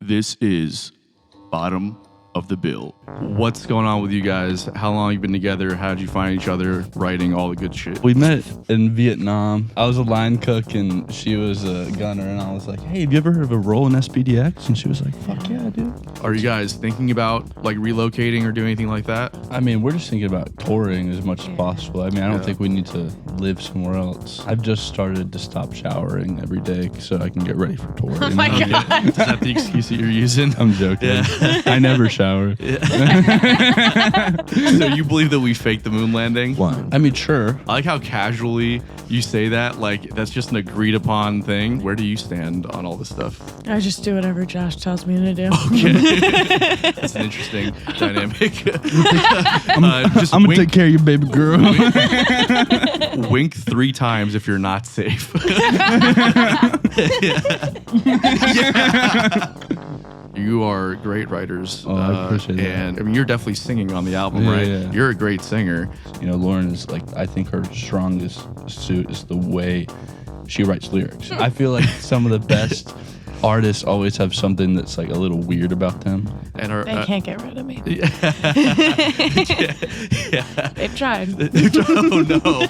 This is Bottom of the Bill. What's going on with you guys? How long you been together? How did you find each other? Writing all the good shit. We met in Vietnam. I was a line cook and she was a gunner, and I was like, hey, have you ever heard of a role in SPDX? And she was like, fuck yeah, dude. Are you guys thinking about like relocating or doing anything like that? I mean, we're just thinking about touring as much as possible. I mean, I don't think we need to live somewhere else. I've just started to stop showering every day so I can get ready for touring. Oh my God. Is that the excuse that you're using? I'm joking. Yeah. I never shower. So you believe that we faked the moon landing? I mean, sure. I like how casually you say that, like that's just an agreed upon thing. Where do you stand on all this stuff? I just do whatever Josh tells me to do. Okay. That's an interesting dynamic. I'm gonna take care of you, baby girl. Wink 3 times if you're not safe. You are great writers. Oh, I appreciate that. And I mean, you're definitely singing on the album, right? Yeah. You're a great singer. You know, Lauren is like, I think her strongest suit is the way she writes lyrics. I feel like some of the best artists always have something that's like a little weird about them. And our, They can't get rid of me. Yeah. They've tried. Oh no.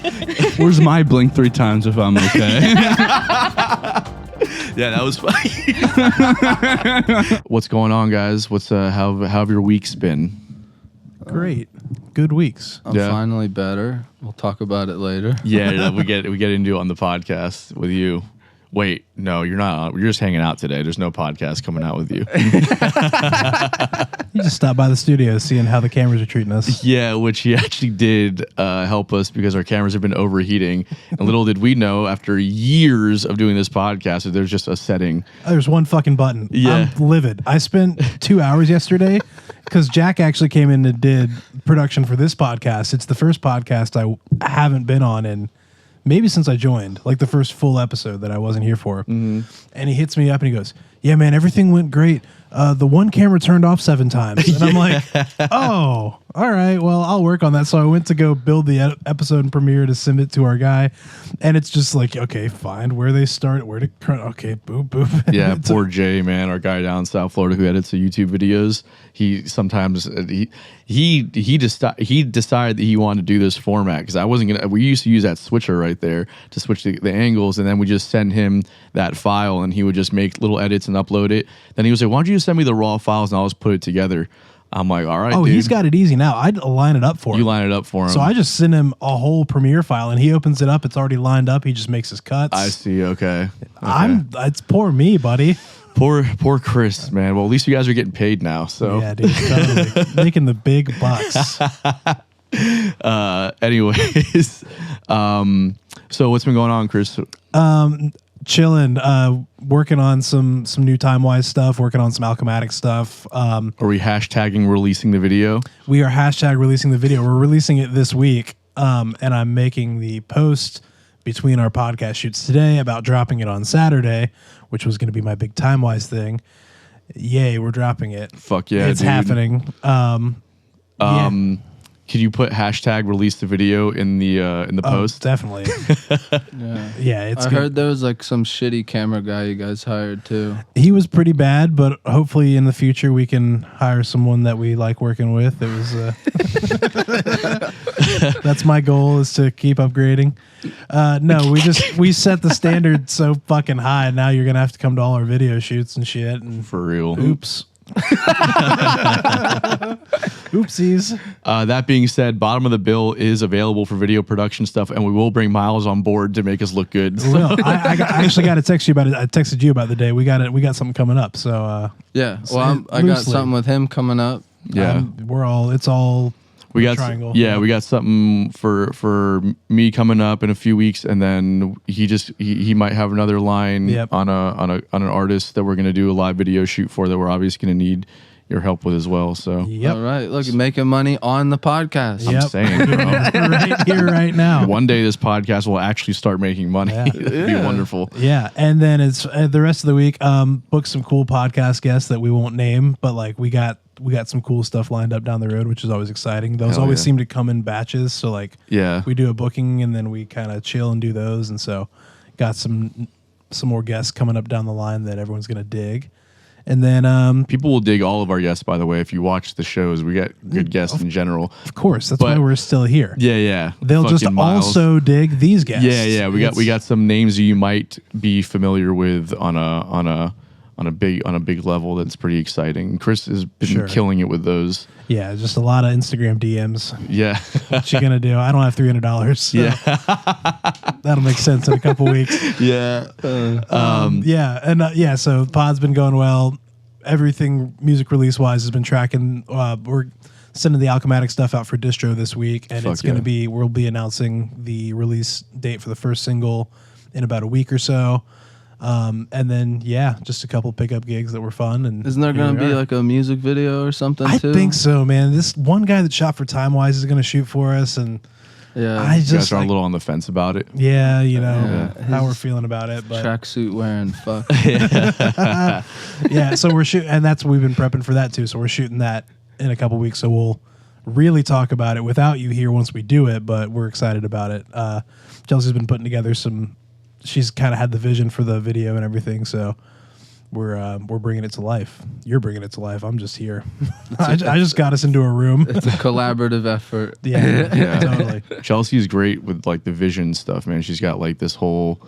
Where's my blink 3 times if I'm okay? Yeah, that was funny. What's going on, guys? What's how have your weeks been? Great. Good weeks. I'm Yeah. finally better. We'll talk about it later. Yeah, we get into it on the podcast with you. Wait, no, you're not. You're just hanging out today. There's no podcast coming out with you. You just stopped by the studio seeing how the cameras are treating us. Yeah, which he actually did help us because our cameras have been overheating. And little did we know, after years of doing this podcast, that there's just a setting. There's one fucking button. Yeah. I'm livid. I spent 2 hours yesterday because Jack actually came in and did production for this podcast. It's the first podcast I haven't been on in maybe since I joined, like the first full episode that I wasn't here for. Mm-hmm. And he hits me up and he goes, yeah, man, everything went great. The one camera turned off 7 times. And I'm like, oh, all right, well, I'll work on that. So I went to go build the episode and premiere to send it to our guy. And it's just like, okay, find where they start, where to, okay, boop, boop. Yeah, poor Jay, man, our guy down in South Florida who edits the YouTube videos. He sometimes he decided that he wanted to do this format because I wasn't gonna. We used to use that switcher right there to switch the angles, and then we just send him that file, and he would just make little edits and upload it. Then he was like, "Why don't you just send me the raw files and I'll just put it together?" I'm like, "All right, oh, dude." He's got it easy now. I'd line it up for him. You line it up for him. So I just send him a whole Premiere file, and he opens it up. It's already lined up. He just makes his cuts. I see. Okay. It's poor me, buddy. Poor Chris, man. Well, at least you guys are getting paid now. So Yeah, dude, totally. Making the big bucks. anyways, so what's been going on, Chris? Chilling, working on some new Time-Wise stuff, working on some Alchematic stuff. Are we hashtagging releasing the video? We are hashtag releasing the video. We're releasing it this week, and I'm making the post between our podcast shoots today about dropping it on Saturday, which was going to be my big Time-Wise thing. Yay, we're dropping it. Fuck yeah, it's dude. happening. Yeah. Can you put hashtag release the video in the post? Definitely. Yeah, it's I good. heard there was like some shitty camera guy you guys hired too. He was pretty bad, but hopefully in the future we can hire someone that we like working with. It was that's my goal, is to keep upgrading. No, we set the standard so fucking high. Now you're gonna have to come to all our video shoots and shit. And For real. oops. Oopsies. That being said, Bottom of the Bill is available for video production stuff, and we will bring Miles on board to make us look good. Well, I actually got to text you about it. I texted you about the day. We got something coming up. So Yeah, well, I got something with him coming up. Yeah, it's all. we got triangle. Yeah, we got something for me coming up in a few weeks, and then he might have another line on an artist that we're gonna do a live video shoot for that we're obviously gonna need your help with as well. So Yep. All right, look, making money on the podcast. Yep. I'm saying, bro. Right here, right now. One day this podcast will actually start making money. Yeah. It'd be wonderful. Yeah, and then it's the rest of the week. Book some cool podcast guests that we won't name, but like we got some cool stuff lined up down the road, which is always exciting. Those Hell always yeah. seem to come in batches. So like, Yeah. we do a booking and then we kind of chill and do those. And so got some more guests coming up down the line that everyone's gonna dig. And then, People will dig all of our guests, by the way. If you watch the shows, we get good guests in general. of course, that's But- why we're still here. Yeah. They'll just Fucking Miles. also dig these guests. Yeah. We got some names you might be familiar with on a big level. That's pretty exciting. Chris has been Sure. killing it with those. Yeah, just a lot of Instagram DMs. Yeah. What you gonna do? I don't have $300. So Yeah. that'll make sense in a couple weeks. Yeah. So pod's been going well. Everything music release wise has been tracking. We're sending the Alchematic stuff out for distro this week, and Fuck it's going to yeah. we'll be announcing the release date for the first single in about a week or so. And then just a couple pickup gigs that were fun. And Isn't there here going to we be are. like a music video or something I too? think so, man. This one guy that shot for Time Wise is going to shoot for us, and Yeah. I You guys just are a like, little on the fence about it. yeah, how we're His feeling about it, but Tracksuit wearing fuck. yeah, so we're shooting, and that's we've been prepping for that too. So we're shooting that in a couple weeks. So we'll really talk about it without you here once we do it. But we're excited about it. Chelsea's been putting together some. She's kind of had the vision for the video and everything. So we're bringing it to life. You're bringing it to life. I'm just here. I just got us into a room. It's a collaborative effort. Yeah, totally. Chelsea's great with like the vision stuff, man. She's got like this whole.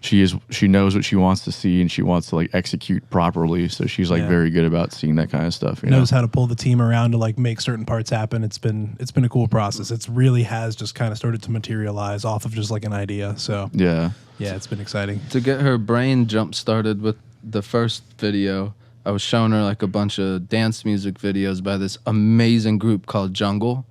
She knows what she wants to see, and she wants to like execute properly. So she's like Yeah. very good about seeing that kind of stuff. You Knows know? how to pull the team around to like make certain parts happen. It's been a cool process. It's really has just kind of started to materialize off of just like an idea. So Yeah. yeah, it's been exciting. To get her brain jump started with the first video, I was showing her like a bunch of dance music videos by this amazing group called Jungle.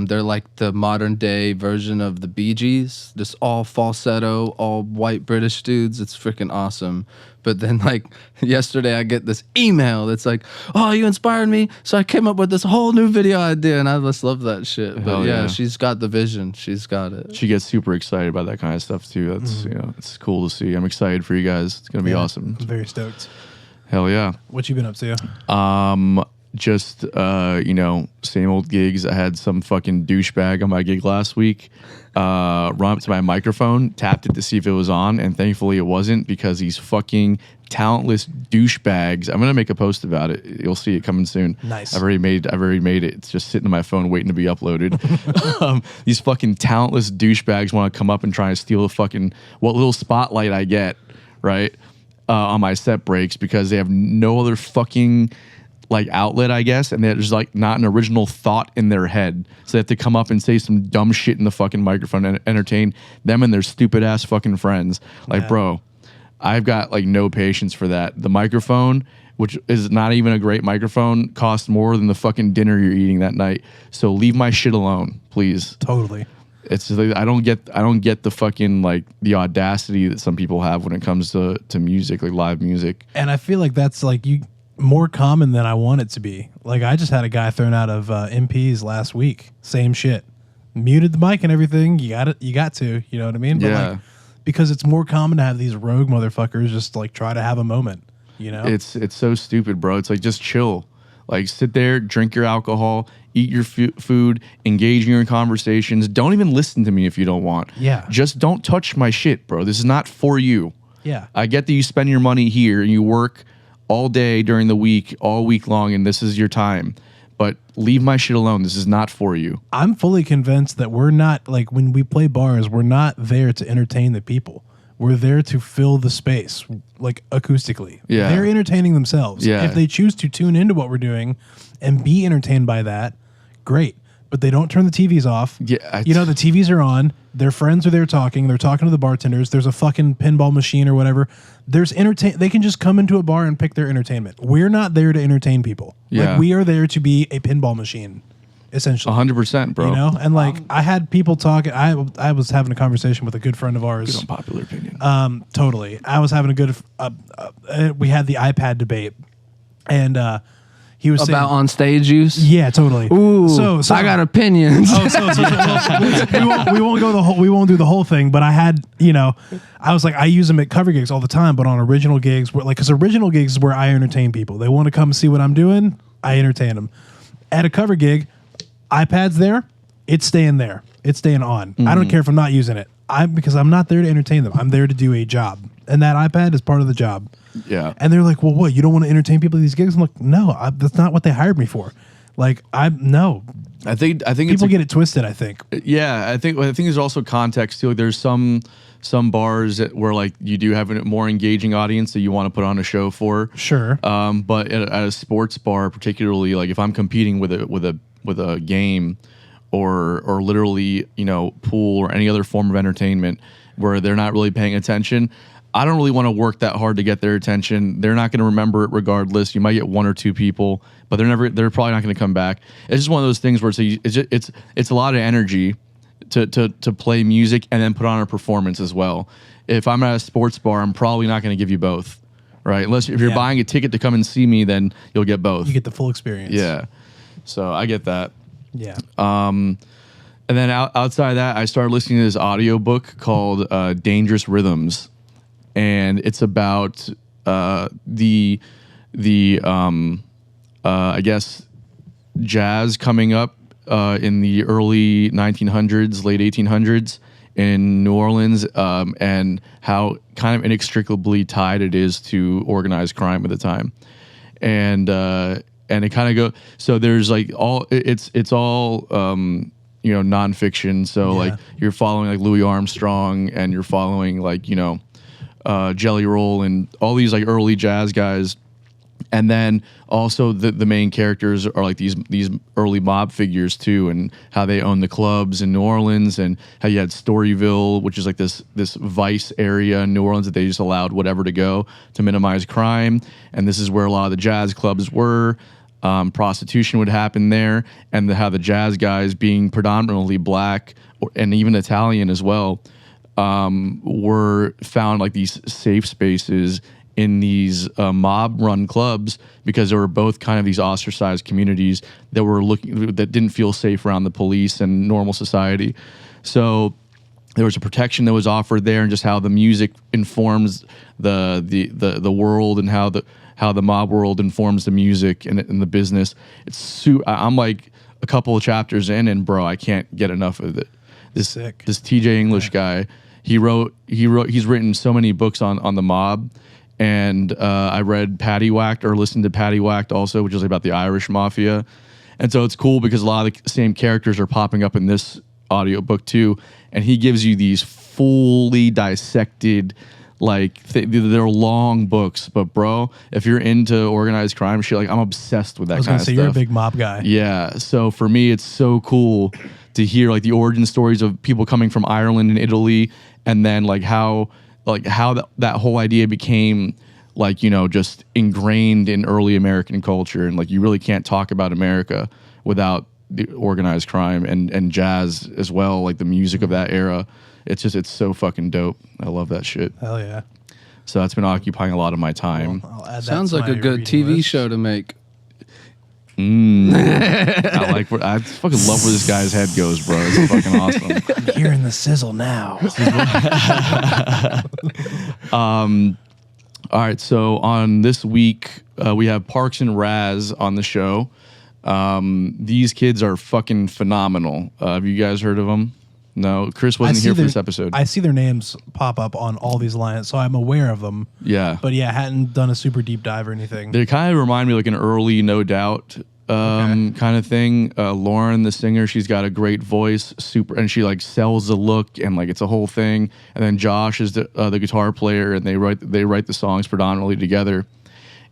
They're like the modern day version of the Bee Gees, just all falsetto, all white British dudes. It's freaking awesome. But then like yesterday I get this email that's like, oh, you inspired me. So I came up with this whole new video idea, and I just love that shit. But Hell yeah, yeah. she's got the vision. She's got it. She gets super excited about that kind of stuff too. That's it's cool to see. I'm excited for you guys. It's gonna be Yeah, awesome. I'm very stoked. Hell yeah. What you been up to? Just same old gigs. I had some fucking douchebag on my gig last week run up to my microphone, tapped it to see if it was on, and thankfully it wasn't, because these fucking talentless douchebags. I'm gonna make a post about it. You'll see it coming soon. Nice. I've already made it. It's just sitting on my phone waiting to be uploaded. These fucking talentless douchebags want to come up and try and steal the fucking what little spotlight I get, right? On my set breaks, because they have no other fucking like outlet, I guess, and there's like not an original thought in their head, so they have to come up and say some dumb shit in the fucking microphone and entertain them and their stupid ass fucking friends. Like, Yeah. bro, I've got like no patience for that. The microphone, which is not even a great microphone, costs more than the fucking dinner you're eating that night. So leave my shit alone, please. Totally. It's just like, I don't get the fucking like the audacity that some people have when it comes to music, like live music. And I feel like that's like more common than I want it to be. Like I just had a guy thrown out of MPs last week. Same shit. Muted the mic and everything. You got to. You know what I mean? But Yeah. like, because it's more common to have these rogue motherfuckers just like try to have a moment. You know? It's so stupid, bro. It's like, just chill. Like, sit there, drink your alcohol, eat your food, engage in your conversations. Don't even listen to me if you don't want. Yeah. Just don't touch my shit, bro. This is not for you. Yeah. I get that you spend your money here and you work all day during the week, all week long, and this is your time. But leave my shit alone. This is not for you. I'm fully convinced that we're not, like, when we play bars, we're not there to entertain the people. We're there to fill the space, like, acoustically. Yeah. They're entertaining themselves. Yeah. If they choose to tune into what we're doing and be entertained by that, great. But they don't turn the TVs off. Yeah, You know, the TVs are on. Their friends are there talking. They're talking to the bartenders. There's a fucking pinball machine or whatever. They can just come into a bar and pick their entertainment. We're not there to entertain people. Yeah. Like, we are there to be a pinball machine, essentially. 100%, bro. You know, and like I had people talking. I was having a conversation with a good friend of ours. Good unpopular opinion. Totally. I was having a good. We had the iPad debate, and he was About saying, on stage use? yeah, totally. Ooh, so I got opinions. Oh, we won't go the whole. We won't do the whole thing. But I had, I was like, I use them at cover gigs all the time. But on original gigs, because original gigs is where I entertain people. They want to come see what I'm doing. I entertain them. At a cover gig, iPad's there. It's staying there. It's staying on. I don't care if I'm not using it. Because I'm not there to entertain them. I'm there to do a job, and that iPad is part of the job. Yeah. And they're like, well, what? You don't want to entertain people at these gigs? I'm like, no, that's not what they hired me for. Like, no. I think People get it twisted, I think. Yeah, I think there's also context too. Like there's some bars where like you do have a more engaging audience that you want to put on a show for. Sure. But at a sports bar, particularly, like if I'm competing with a game, or literally, you know, pool or any other form of entertainment where they're not really paying attention, I don't really want to work that hard to get their attention. They're not going to remember it regardless. You might get one or two people, but they're probably not going to come back. It's just one of those things where it's a lot of energy to play music and then put on a performance as well. If I'm at a sports bar, I'm probably not going to give you both, right? Unless if you're buying a ticket to come and see me, then you'll get both. You get the full experience. Yeah. So I get that. Yeah. And then outside of that, I started listening to this audiobook called Dangerous Rhythms. And it's about I guess jazz coming up in the early 1900s, late 1800s in New Orleans, and how kind of inextricably tied it is to organized crime at the time. And it kind of go, so there's like it's all you know, nonfiction. So like you're following like Louis Armstrong, and you're following like, you know, Jelly Roll and all these like early jazz guys. And then also the main characters are like these early mob figures too, and how they own the clubs in New Orleans, and how you had Storyville, which is like this vice area in New Orleans that they just allowed whatever to go to minimize crime. And this is where a lot of the jazz clubs were. Prostitution would happen there, and how the jazz guys, being predominantly black and even Italian as well, were found like these safe spaces in these mob-run clubs, because they were both kind of these ostracized communities that didn't feel safe around the police and normal society. So there was a protection that was offered there, and just how the music informs the world, and how the mob world informs the music and the business. I'm like a couple of chapters in, and bro, I can't get enough of it. This TJ English guy, he's written so many books on the mob. And I read Paddywhacked, or listened to Paddywhacked also, which is about the Irish mafia. And so it's cool because a lot of the same characters are popping up in this audiobook too. And he gives you these fully dissected, like they're long books, but bro, if you're into organized crime shit, like I'm obsessed with that kind of stuff. I was gonna say, you're a big mob guy. Yeah. So for me, it's so cool to hear like the origin stories of people coming from Ireland and Italy, and then like how that whole idea became like, you know, just ingrained in early American culture. And like, you really can't talk about America without the organized crime and jazz as well, like the music of that era. It's so fucking dope. I love that shit. Hell yeah. So that's been occupying a lot of my time. Well, I'll add that Sounds to like my a good reading TV list. show to make. I fucking love where this guy's head goes, bro. It's fucking awesome. I'm hearing the sizzle now. All right, so on this week, we have Parks and Razz on the show. These kids are fucking phenomenal. Have you guys heard of them? No, Chris wasn't here for this episode. I see their names pop up on all these lines, so I'm aware of them. Yeah. But yeah, hadn't done a super deep dive or anything. They kind of remind me like an early No Doubt kind of thing. Lauren, the singer, she's got a great voice, and she like sells the look, and like it's a whole thing. And then Josh is the guitar player, and they write the songs predominantly together.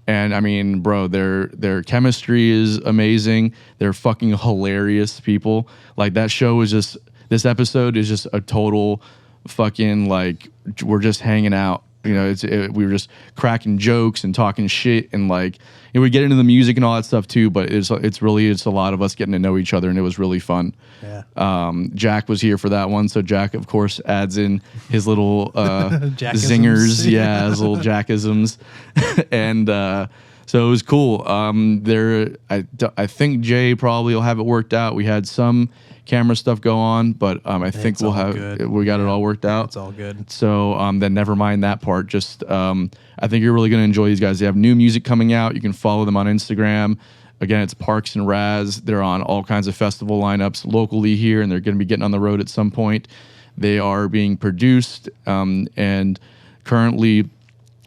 And I mean, bro, their chemistry is amazing. They're fucking hilarious people. Like that show is just, this episode is just a total fucking like, we're just hanging out. You know, we were just cracking jokes and talking shit, and like, you know, we get into the music and all that stuff too. But it's a lot of us getting to know each other, and it was really fun. Yeah. Jack was here for that one, so Jack of course adds in his little Jackisms. zingers, yeah, his little Jackisms, and so it was cool. I think Jay probably will have it worked out. We had some camera stuff go on, but I think we got it all worked out. It's all good. So then never mind that part. Just I think you're really going to enjoy these guys. They have new music coming out. You can follow them on Instagram. Again, it's Parks and Razz. They're on all kinds of festival lineups locally here, and they're going to be getting on the road at some point. They are being produced, and currently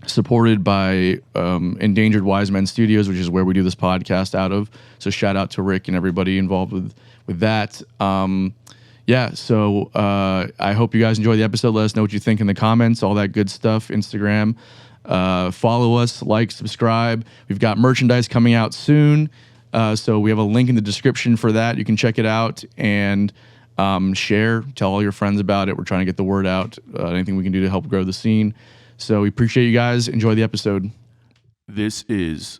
supported by Endangered Wise Men Studios, which is where we do this podcast out of. So shout out to Rick and everybody involved with that. So I hope you guys enjoy the episode. Let us know what you think in the comments, all that good stuff. Instagram, follow us, like, subscribe. We've got merchandise coming out soon. So we have a link in the description for that. You can check it out and share, tell all your friends about it. We're trying to get the word out. Anything we can do to help grow the scene. So we appreciate you guys. Enjoy the episode. This is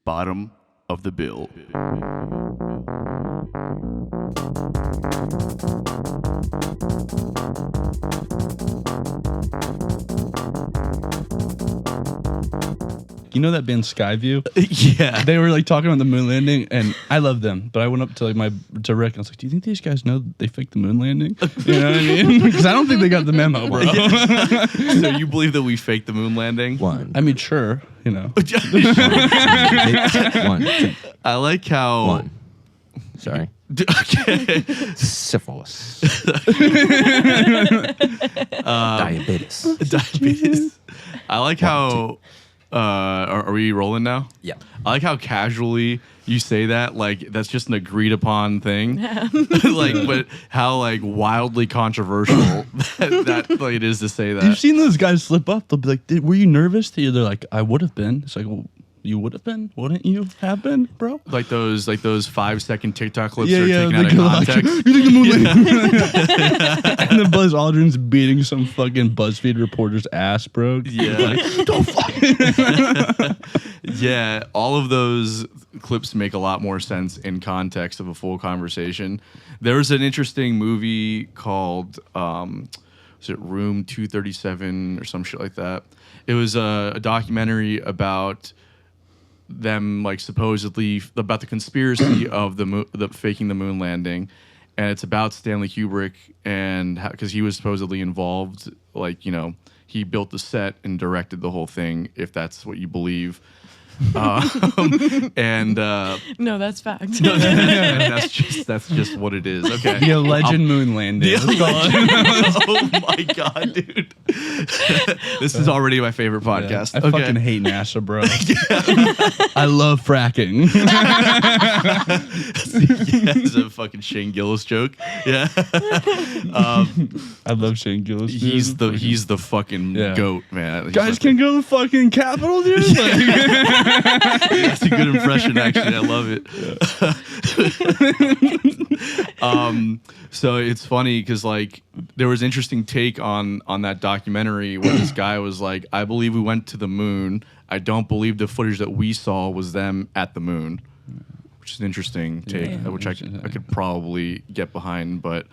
Bottom of the Bill. You know that band Skyview? Yeah. They were like talking about the moon landing, and I love them. But I went up to like to Rick and I was like, "Do you think these guys know they faked the moon landing?" You know what I mean? Because I don't think they got the memo, bro. So you believe that we faked the moon landing? One. I mean, sure, you know. One. I like how. One. Sorry. Okay. Syphilis. Diabetes. Diabetes. I like how. Are we rolling now? Yeah. I like how casually you say that, like that's just an agreed upon thing. Like, but how like wildly controversial that like it is to say that. You've seen those guys slip up. They'll be like, "Were you nervous?" They're like, "I would have been." It's like, well, you would have been, wouldn't you have been, bro? Like those 5-second TikTok clips Yeah, are yeah. taken out of context. You think the moon landing? And then Buzz Aldrin's beating some fucking BuzzFeed reporter's ass, bro. Yeah. Like, don't fuck. Yeah, all of those clips make a lot more sense in context of a full conversation. There was an interesting movie called, was it Room 237 or some shit like that? It was a documentary about them, like supposedly about the conspiracy of the faking the moon landing, and it's about Stanley Kubrick and because he was supposedly involved. Like, you know, he built the set and directed the whole thing, if that's what you believe. And No, that's fact. that's just what it is. Okay. The alleged moon landing. Oh my god, dude! This is already my favorite podcast. I fucking hate NASA, bro. I love fracking. Yeah, it's a fucking Shane Gillis joke. Yeah. I love Shane Gillis. Dude. He's the fucking Yeah. goat, man. He's Guys like can go to the fucking Capitol, dude. That's a good impression, actually. I love it. So it's funny because like there was an interesting take on that documentary where this guy was like, I believe we went to the moon. I don't believe the footage that we saw was them at the moon, which is an interesting take, which I could probably get behind, but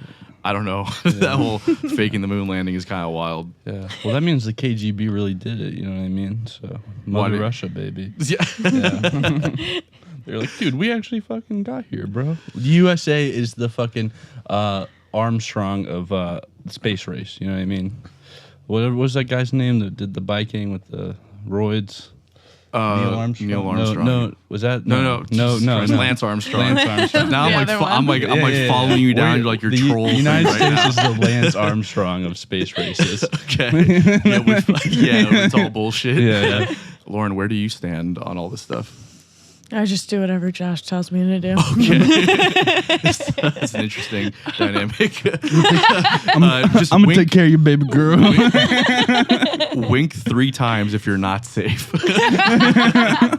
I don't know. That whole faking the moon landing is kind of wild. Yeah. Well, that means the KGB really did it. You know what I mean? So, Mother Russia, baby. Yeah. They're like, dude, we actually fucking got here, bro. The USA is the fucking Armstrong of the space race. You know what I mean? What was that guy's name that did the biking with the roids? Neil Armstrong. Neil Armstrong. No, was that No. Lance Armstrong. Lance Armstrong. Now Yeah, I'm they're like one. I'm like following you down. You're like your the troll. The United thing right States is the Lance Armstrong of space races. Okay. Yeah, it's all bullshit. Yeah. Lauren, where do you stand on all this stuff? I just do whatever Josh tells me to do. Okay. That's an interesting dynamic. I'm gonna take care of you, baby girl. Wink 3 times if you're not safe. Yeah.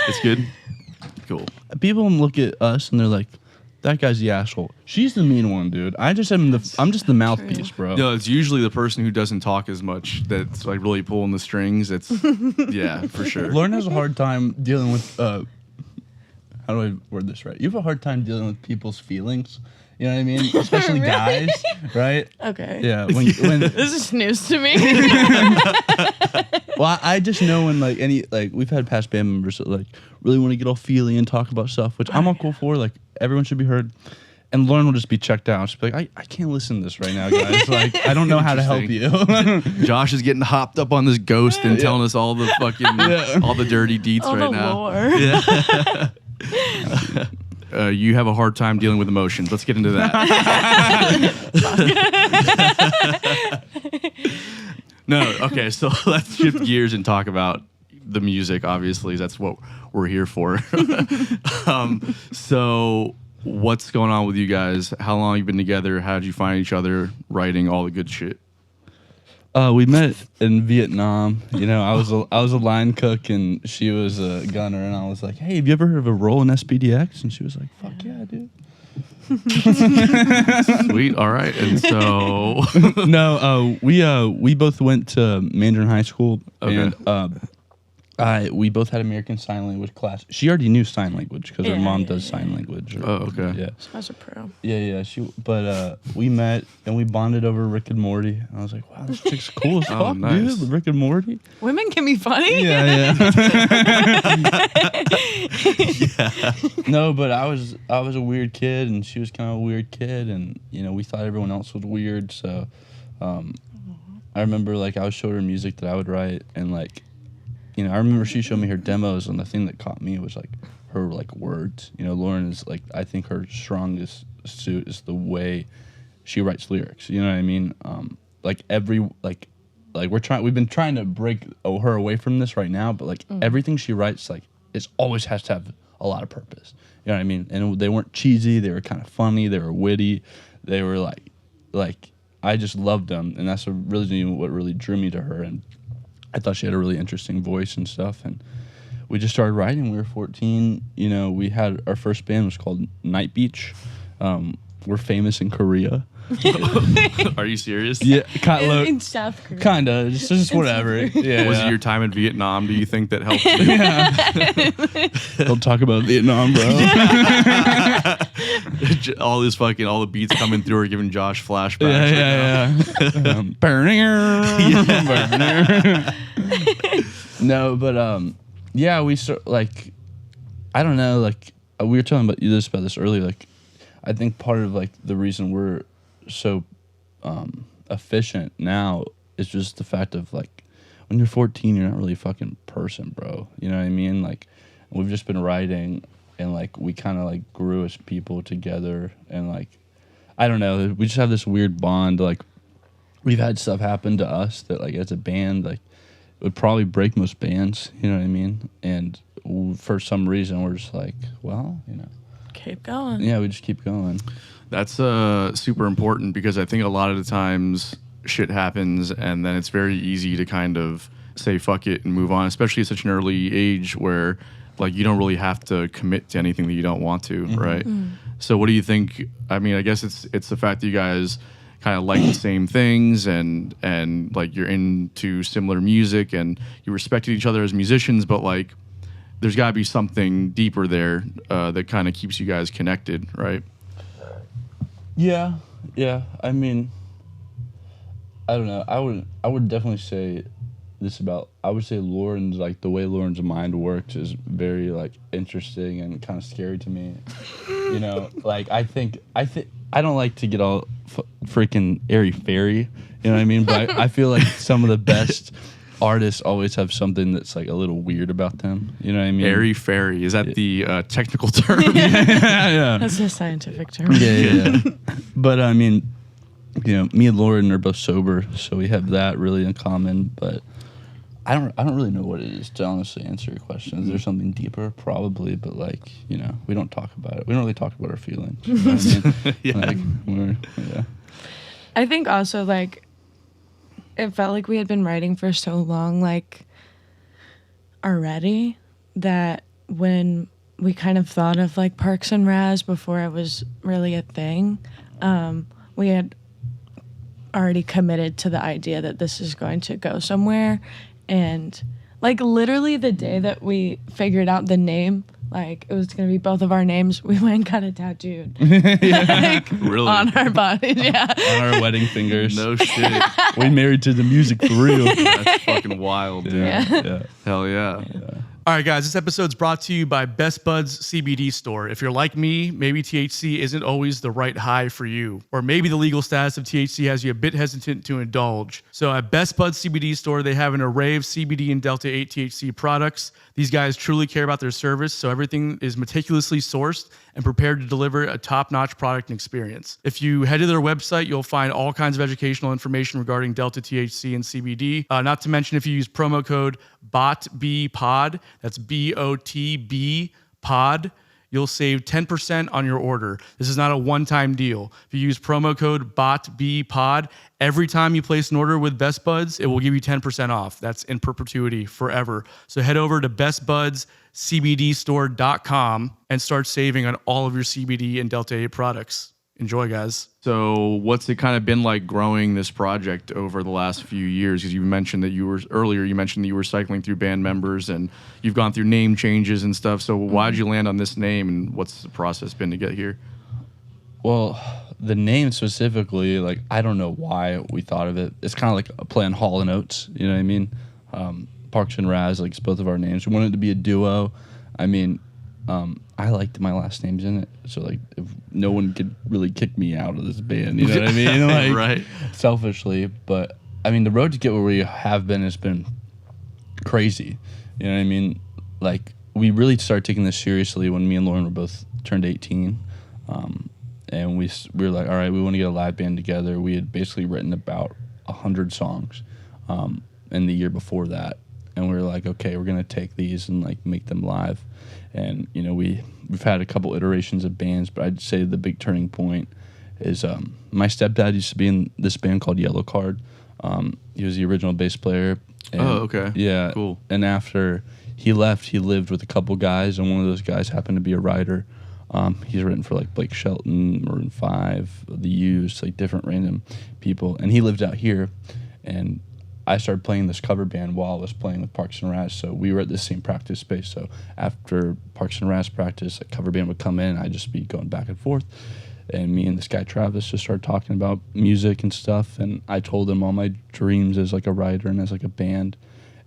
It's good. Cool. People look at us and they're like, "That guy's the asshole." She's the mean one, dude. I'm just the mouthpiece, bro. No, it's usually the person who doesn't talk as much that's like really pulling the strings. It's yeah, for sure. Lauren has a hard time dealing with how do I word this right? You have a hard time dealing with people's feelings. You know what I mean? Especially Really? guys, right? Okay. Yeah. When This is news to me. well, I just know when like we've had past band members that like really want to get all feely and talk about stuff, which I'm all cool for. Like everyone should be heard. And Lauren will just be checked out. She'll be like, I can't listen to this right now, guys. Like, I don't know how to help you. Josh is getting hopped up on this ghost and telling us all the fucking all the dirty deets All right the now. lore. Yeah. you have a hard time dealing with emotions. Let's get into that. No, okay, so let's shift gears and talk about the music. Obviously, that's what we're here for. So what's going on with you guys? How long have you been together? How did you find each other? Writing all the good shit. We met in Vietnam. You know, I was a line cook and she was a gunner, and I was like, "Hey, have you ever heard of a role in SPDX?" And she was like, "Fuck yeah, dude." Sweet. All right. And so No, we both went to Mandarin High School, Okay. and we both had American Sign Language class. She already knew sign language because her Yeah, mom yeah, does yeah. sign language. Oh, okay. Yeah. So I was a pro. Yeah. But we met and we bonded over Rick and Morty. I was like, wow, this chick's cool as Oh, fuck, nice. dude. Rick and Morty. Women can be funny. Yeah. No, but I was a weird kid, and she was kind of a weird kid, and you know, we thought everyone else was weird. So, I remember like I would show her music that I would write, and like, you know, I remember she showed me her demos, and the thing that caught me was like her like words. You know, Lauren is like, I think her strongest suit is the way she writes lyrics. You know what I mean? Like we've been trying to break her away from this right now, but like everything she writes, like it always has to have a lot of purpose. You know what I mean? And they weren't cheesy. They were kind of funny. They were witty. They were like I just loved them, and that's what really drew me to her. And I thought she had a really interesting voice and stuff. And we just started writing. We were 14. You know, we had our first band was called Night Beach. We're famous in Korea. Are you serious? Yeah, In South Korea. kinda. Just whatever. Yeah. Was it your time in Vietnam? Do you think that helped you? Don't talk about Vietnam, bro. all the beats coming through are giving Josh flashbacks. No, but yeah, we start like, I don't know, like we were talking about this earlier. Like, I think part of like the reason we're so efficient now is just the fact of like, when you're 14, you're not really a fucking person, bro. You know what I mean? Like, we've just been writing, and like we kind of like grew as people together, and like, I don't know, we just have this weird bond. Like, we've had stuff happen to us that like as a band like would probably break most bands. You know what I mean? And for some reason we're just like, well, you know, Keep going. yeah, we just keep going. That's super important, because I think a lot of the times shit happens and then it's very easy to kind of say fuck it and move on, especially at such an early age where like you don't really have to commit to anything that you don't want to, right? So what do you think? I mean, I guess it's the fact that you guys kind of like the same things and like you're into similar music and you respected each other as musicians, but like there's got to be something deeper there that kind of keeps you guys connected, right? Yeah. I mean, I don't know. I would definitely say this about. I would say Lauren's like the way Lauren's mind works is very like interesting and kind of scary to me. You know, like I think I don't like to get all freaking airy fairy. You know what I mean? But I feel like some of the best artists always have something that's like a little weird about them. You know what I mean? Airy fairy, is that the technical term? Yeah. That's a scientific term. Yeah. But I mean, you know, me and Lauren are both sober, so we have that really in common. But I don't really know what it is to honestly answer your question. Is there something deeper? Probably, but like, you know, we don't talk about it. We don't really talk about our feelings. You know what I mean? Yeah. Like, I think also like it felt like we had been writing for so long, like already, that when we kind of thought of like Parks and Razz before it was really a thing, we had already committed to the idea that this is going to go somewhere. And like literally the day that we figured out the name, like it was going to be both of our names, we went and got it tattooed. Like, Really? on our bodies, yeah. on our wedding fingers. No shit. We married to the music for real. That's fucking wild, dude. Yeah. Yeah. Hell yeah. All right, guys, this episode's brought to you by Best Buds CBD Store. If you're like me, maybe THC isn't always the right high for you, or maybe the legal status of THC has you a bit hesitant to indulge. So at Best Buds CBD Store, they have an array of CBD and Delta 8 THC products. These guys truly care about their service, so everything is meticulously sourced and prepared to deliver a top-notch product and experience. If you head to their website, you'll find all kinds of educational information regarding Delta THC and CBD. Not to mention, if you use promo code BotBPod, that's BOTB pod, you'll save 10% on your order. This is not a one-time deal. If you use promo code BotBPod, every time you place an order with Best Buds, it will give you 10% off. That's in perpetuity, forever. So head over to bestbudscbdstore.com and start saving on all of your CBD and Delta 8 products. Enjoy, guys. So what's it kind of been like growing this project over the last few years? Because you mentioned that you were cycling through band members and you've gone through name changes and stuff. So why did you land on this name and what's the process been to get here? Well, the name specifically, like, I don't know why we thought of it. It's kind of like a play on Hall & Oates, you know what I mean? Parks and Razz, like, it's both of our names. We wanted it to be a duo. I mean, I liked my last names in it, so like if no one could really kick me out of this band, you know what I mean? Like, Right. Selfishly, but I mean the road to get where we have been has been crazy. You know what I mean? Like we really started taking this seriously when me and Lauren were both turned 18, and we were like, all right, we want to get a live band together. We had basically written about 100 songs in the year before that. And we were like, okay, we're going to take these and like make them live. And, you know, we've had a couple iterations of bands, but I'd say the big turning point is my stepdad used to be in this band called Yellow Card. He was the original bass player. And, okay. Yeah. Cool. And after he left, he lived with a couple guys, and one of those guys happened to be a writer. He's written for like Blake Shelton, Maroon 5, The Used, like different random people. And he lived out here, and I started playing this cover band while I was playing with Parks and Razz, so we were at the same practice space. So after Parks and Razz practice, a cover band would come in, I'd just be going back and forth, and me and this guy Travis just started talking about music and stuff, and I told him all my dreams as like a writer and as like a band,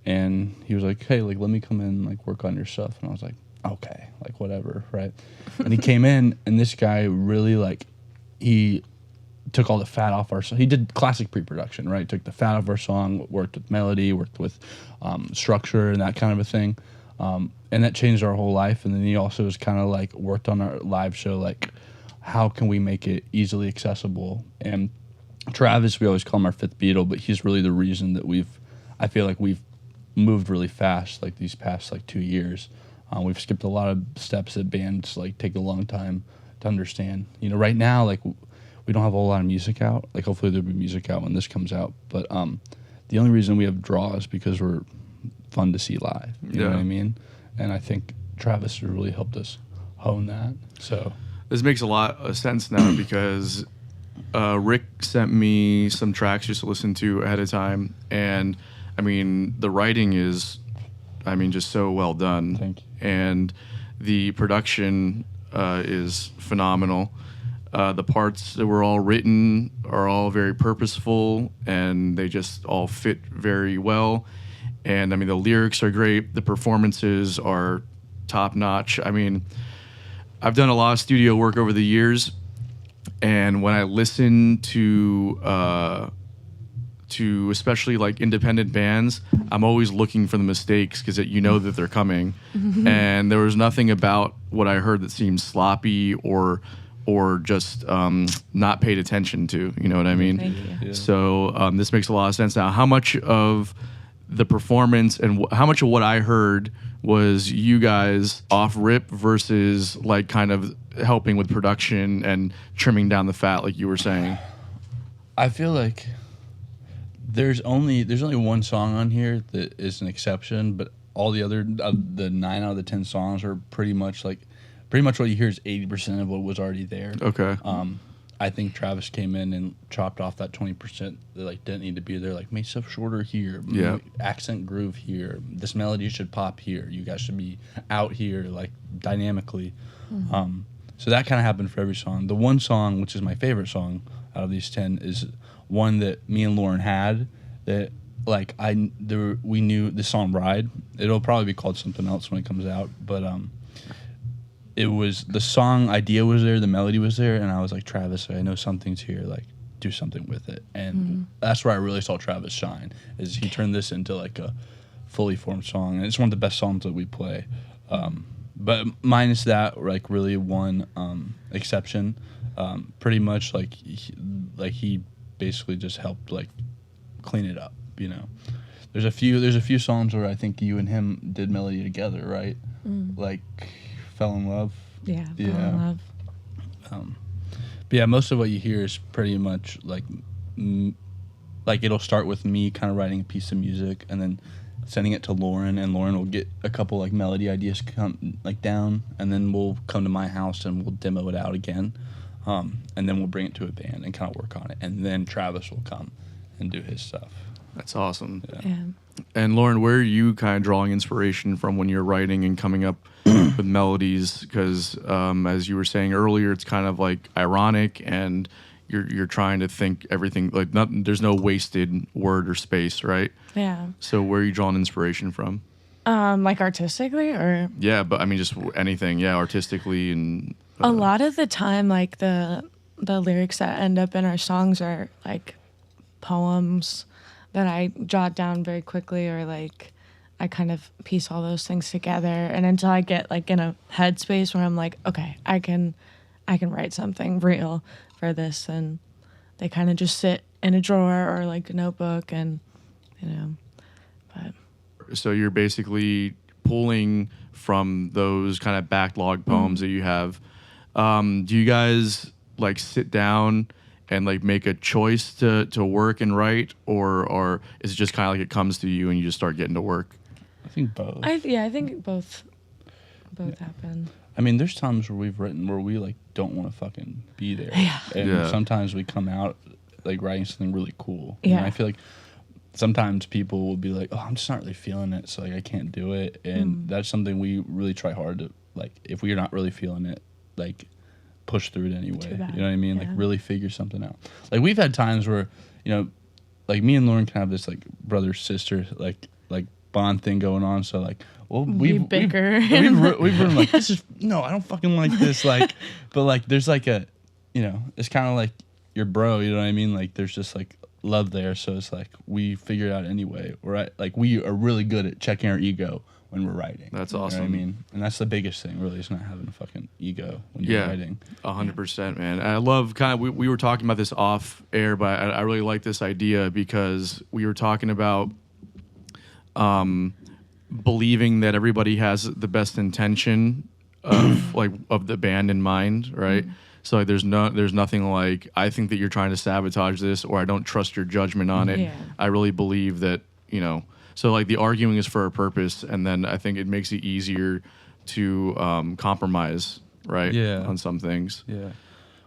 and he was like, hey, like let me come in and like work on your stuff, and I was like, okay, like whatever, right? And he came in, and this guy really like, he took all the fat off our song. He did classic pre-production, right? Took the fat off our song, worked with melody, worked with structure and that kind of a thing. And that changed our whole life. And then he also was kind of like worked on our live show, like how can we make it easily accessible? And Travis, we always call him our fifth Beatle, but he's really the reason that I feel like we've moved really fast, like these past like 2 years. We've skipped a lot of steps that bands like take a long time to understand. You know, right now, like we don't have a whole lot of music out. Like hopefully there'll be music out when this comes out. But the only reason we have draw is because we're fun to see live. You know what I mean? And I think Travis has really helped us hone that. So This makes a lot of sense now because Rick sent me some tracks just to listen to ahead of time. And I mean, the writing is, I mean, just so well done. Thank you. And the production is phenomenal. The parts that were all written are all very purposeful and they just all fit very well. And I mean, the lyrics are great. The performances are top notch. I mean, I've done a lot of studio work over the years. And when I listen to especially like independent bands, I'm always looking for the mistakes because you know that they're coming. And there was nothing about what I heard that seemed sloppy or just not paid attention to, you know what I mean? Thank you. Yeah. So this makes a lot of sense now. How much of the performance and how much of what I heard was you guys off rip versus like kind of helping with production and trimming down the fat like you were saying? I feel like there's only one song on here that is an exception, but all the other the 9 out of the 10 songs are pretty much what you hear is 80% of what was already there. Okay. I think Travis came in and chopped off that 20% that like didn't need to be there. Like, make stuff shorter here. Yeah. Accent groove here. This melody should pop here. You guys should be out here, like dynamically. So that kind of happened for every song. The one song, which is my favorite song out of these 10, is one that me and Lauren had that like we knew the song Ride. It'll probably be called something else when it comes out, but it was the song idea was there, the melody was there, and I was like, Travis, I know something's here, like do something with it. And that's where I really saw Travis shine, is he turned this into like a fully formed song, and it's one of the best songs that we play. But minus that, like really one exception, pretty much like he basically just helped like clean it up, you know. There's a few songs where I think you and him did melody together, right? Like Fell in Love. Yeah, Fell in Love. But yeah, most of what you hear is pretty much like it'll start with me kind of writing a piece of music and then sending it to Lauren, and Lauren will get a couple like melody ideas come like down, and then we'll come to my house and we'll demo it out again, and then we'll bring it to a band and kind of work on it, and then Travis will come and do his stuff. That's awesome. Yeah. And Lauren, where are you kind of drawing inspiration from when you're writing and coming up with melodies? Because as you were saying earlier, it's kind of like ironic, and you're trying to think everything like there's no wasted word or space, right? Yeah. So where are you drawing inspiration from? Like artistically, or Yeah, but I mean just anything. Yeah, artistically and a lot of the time, like the lyrics that end up in our songs are like poems that I jot down very quickly, or like I kind of piece all those things together, and until I get like in a headspace where I'm like, okay, I can write something real for this, and they kind of just sit in a drawer or like a notebook, and you know, but so you're basically pulling from those kind of backlog poems that you have. Do you guys like sit down and like make a choice to work and write, or is it just kind of like it comes to you and you just start getting to work? I think both. I think both happen. I mean, there's times where we've written where we like don't want to fucking be there, and Yeah. sometimes we come out like writing something really cool. Yeah. And I feel like sometimes people will be like, "Oh, I'm just not really feeling it, so like I can't do it," and that's something we really try hard to like. If we're not really feeling it, like push through it anyway. Too bad. You know what I mean? Yeah. Like really figure something out. Like we've had times where, you know, like me and Lauren can have this like brother sister like bond thing going on. So like, well, We bicker. We've been like, this is no, I don't fucking like this. Like, but like, there's like a, you know, it's kind of like your bro. You know what I mean? Like, there's just like love there. So it's like we figure it out anyway. Right? Like we are really good at checking our ego when we're writing. That's You know awesome. what I mean, and that's the biggest thing, really, is not having a fucking ego when you're writing. 100%, man. I love kind of we were talking about this off air, but I really like this idea because we were talking about believing that everybody has the best intention of of the band in mind, right? So like, there's nothing like I think that you're trying to sabotage this, or I don't trust your judgment on it. Yeah. I really believe that, you know. So like the arguing is for a purpose, and then I think it makes it easier to compromise, right? Yeah. On some things. Yeah.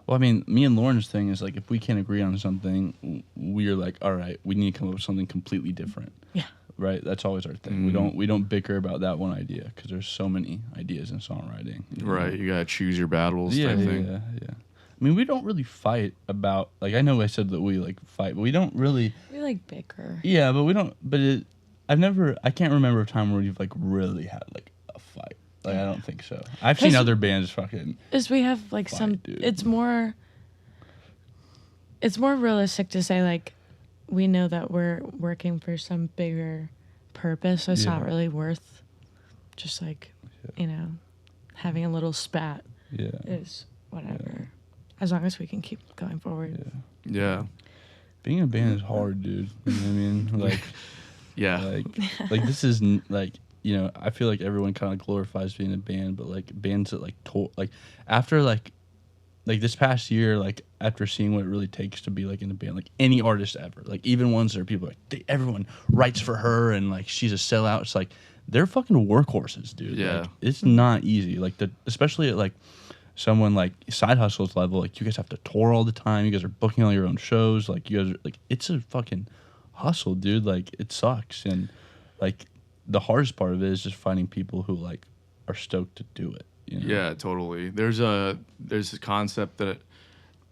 Well, I mean, me and Lauren's thing is like if we can't agree on something, we're like, all right, we need to come up with something completely different. Yeah. Right. That's always our thing. We don't bicker about that one idea because there's so many ideas in songwriting. You know? Right. You gotta choose your battles. Yeah. type Yeah. thing. Yeah. I mean, we don't really fight about like I know I said that we like fight, but we don't really. We like bicker. Yeah, but we don't. But I can't remember a time where we've like really had like a fight. Like I don't think so. I've seen 'Cause- other bands fucking. Is we have like Fight, dude. it's more realistic to say like we know that we're working for some bigger purpose, so it's not Yeah. really worth just like you know having a little spat Yeah. is whatever, as long as we can keep going forward. Yeah. Being in a band is hard, dude. You know what I mean? Like. Yeah. Like this is like, you know, I feel like everyone kind of glorifies being a band, but like bands that like like after like this past year, like after seeing what it really takes to be like in a band, like any artist ever, like even ones that are people like everyone writes for her and like she's a sellout. It's like they're fucking workhorses, dude. Yeah. Like, it's not easy. Like especially at like someone like Side Hustle's level, like you guys have to tour all the time. You guys are booking all your own shows. Like you guys are like it's a fucking hustle, dude. Like it sucks, and like the hardest part of it is just finding people who like are stoked to do it. You know? Yeah, totally. There's this concept that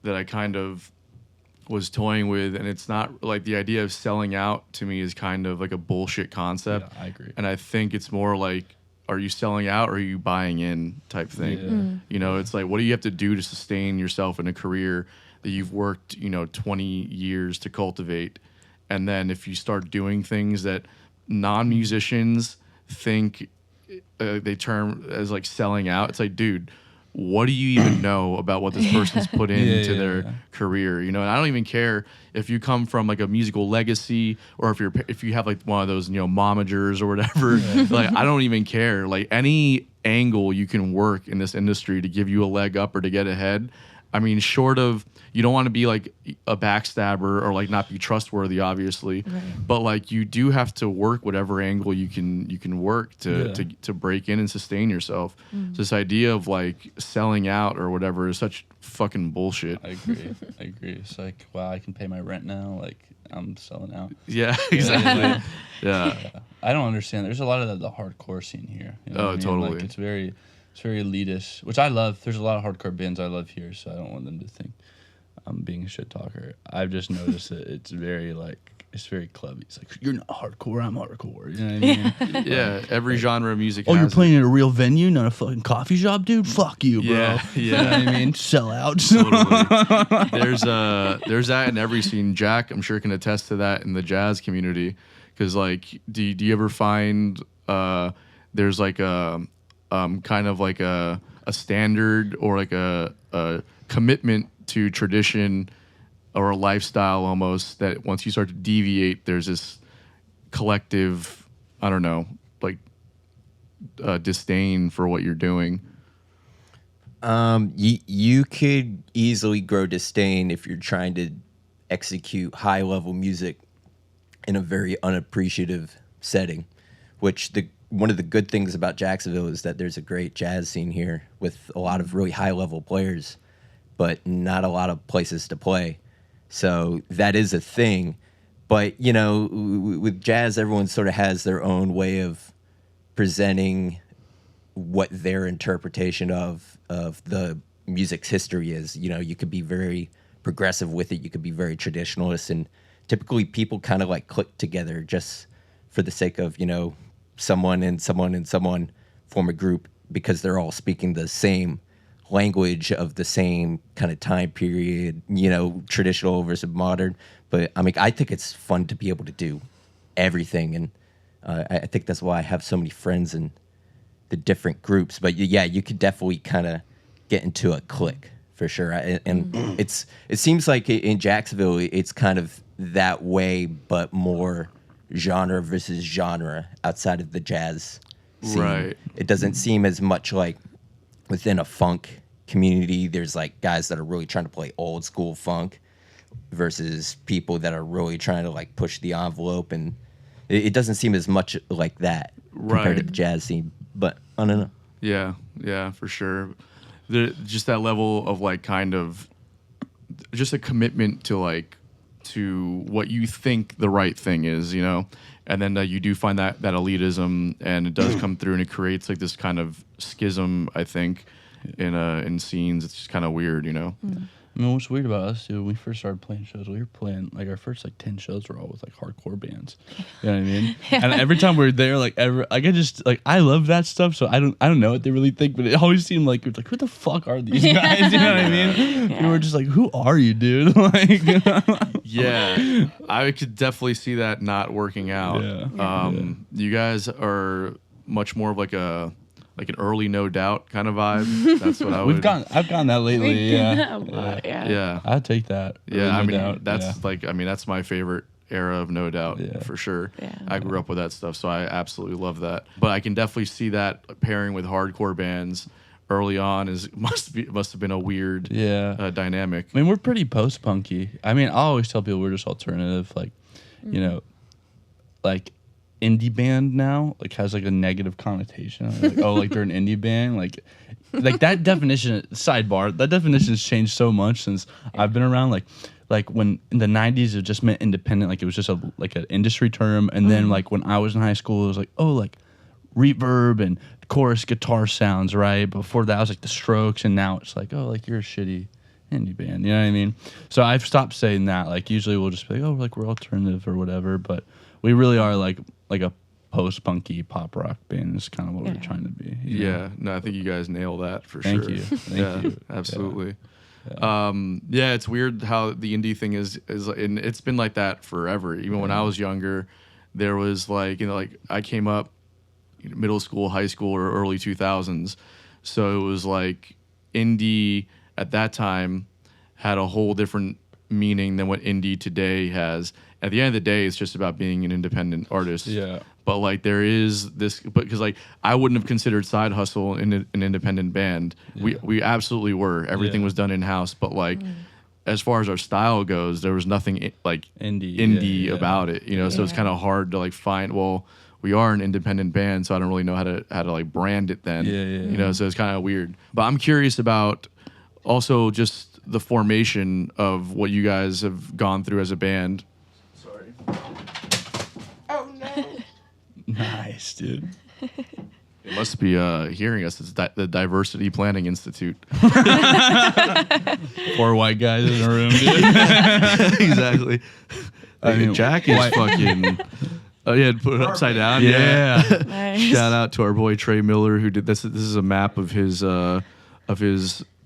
I kind of was toying with, and it's not like the idea of selling out to me is kind of like a bullshit concept. Yeah, I agree. And I think it's more like, are you selling out or are you buying in type thing? Yeah. You know, it's like, what do you have to do to sustain yourself in a career that you've worked, 20 years to cultivate? And then if you start doing things that non-musicians think they term as like selling out, it's like, dude, what do you even know about what this person's put into their career? And I don't even care if you come from like a musical legacy or if you have like one of those momagers or whatever. Like, I don't even care. Like, any angle you can work in this industry to give you a leg up or to get ahead. I mean, short of, you don't want to be like a backstabber or like not be trustworthy, obviously, but like you do have to work whatever angle you can work to break in and sustain yourself. So this idea of like selling out or whatever is such fucking bullshit. I agree. It's like, wow, I can pay my rent now. Like, I'm selling out. Yeah, exactly. Yeah. I don't understand. There's a lot of the hardcore scene here. You know what I mean? Totally. Like, it's very elitist, which I love. There's a lot of hardcore bands I love here, so I don't want them to think I'm being a shit talker. I've just noticed that it's very clubby. It's like, you're not hardcore, I'm hardcore. You know what I mean? Yeah, every genre of music. Oh, has you're playing at a real venue, not a fucking coffee shop, dude? Fuck you, bro. Yeah. You know what I mean? Sell out. Totally. There's that in every scene. Jack, I'm sure, can attest to that in the jazz community. Because like, do you ever find there's like a kind of like a standard or like a commitment to tradition or a lifestyle almost, that once you start to deviate, there's this collective, I don't know, like disdain for what you're doing. You could easily grow disdain if you're trying to execute high level music in a very unappreciative setting, which one of the good things about Jacksonville is that there's a great jazz scene here with a lot of really high level players, but not a lot of places to play. So that is a thing. But, with jazz, everyone sort of has their own way of presenting what their interpretation of the music's history is. You could be very progressive with it. You could be very traditionalist. And typically people kind of like click together just for the sake of, someone and someone and someone form a group because they're all speaking the same language of the same kind of time period, traditional versus modern. But I mean, I think it's fun to be able to do everything. And I think that's why I have so many friends in the different groups. But yeah, you could definitely kind of get into a clique for sure. And it seems like in Jacksonville, it's kind of that way, but more genre versus genre outside of the jazz scene. Right. It doesn't seem as much like within a funk community, there's like guys that are really trying to play old school funk versus people that are really trying to like push the envelope, and it doesn't seem as much like that compared to the jazz scene. But I don't know. Yeah, for sure. Just that level of like kind of just a commitment to what you think the right thing is, and then you do find that elitism, and it does come through, and it creates like this kind of schism, I think, in scenes. It's just kind of weird, I mean, what's weird about us, dude, when we first started playing shows, we were playing, like, our first, 10 shows were all with, hardcore bands. You know what I mean? And every time we were there, I love that stuff, so I don't know what they really think, but it always seemed like, it was like, who the fuck are these guys? You know what I mean? We were just like, who are you, dude? Yeah, I could definitely see that not working out. Yeah. You guys are much more of like an early No Doubt kind of vibe. That's what I would. I've gotten that lately. Yeah. I'd take that. Yeah, Early No Doubt, that's my favorite era of No Doubt for sure. Yeah. I grew up with that stuff, so I absolutely love that. But I can definitely see that pairing with hardcore bands early on must have been a weird dynamic. I mean, we're pretty post-punky. I mean, I always tell people we're just alternative, indie band now has a negative connotation. They're an indie band. Like that definition. Sidebar. That definition has changed so much since I've been around. Like when in the 90s it just meant independent. Like it was just an industry term. And then when I was in high school, it was reverb and chorus guitar sounds, right? Before that was the Strokes, and now it's you're a shitty indie band. You know what I mean? So I've stopped saying that. Like usually we'll just be like, oh, like we're alternative or whatever, but we really are like a post-punky pop rock band is kind of what we're trying to be. You know? Yeah, no, I think you guys nail that for Thank sure. you. Thank you. Absolutely. Yeah, it's weird how the indie thing is, and it's been like that forever. Even when I was younger, there was like, like I came up middle school, high school, or early 2000s, so it was like indie at that time had a whole different meaning than what indie today has. At the end of the day, it's just about being an independent artist. Yeah. But like there is this, because like I wouldn't have considered Side Hustle an independent band. Yeah. We absolutely were. Everything was done in house. But like as far as our style goes, there was nothing like indie about it. So it's kind of hard to like find. Well, we are an independent band, so I don't really know how to like brand it then. So it's kind of weird. But I'm curious about also just the formation of what you guys have gone through as a band. Sorry. Oh no. Nice, dude. It must be hearing us. It's the Diversity Planning Institute. 4 white guys in a room, dude. Exactly. I mean, Jack is fucking. Oh yeah, put it upside down. Yeah. Nice. Shout out to our boy Trey Miller who did this. This is a map of his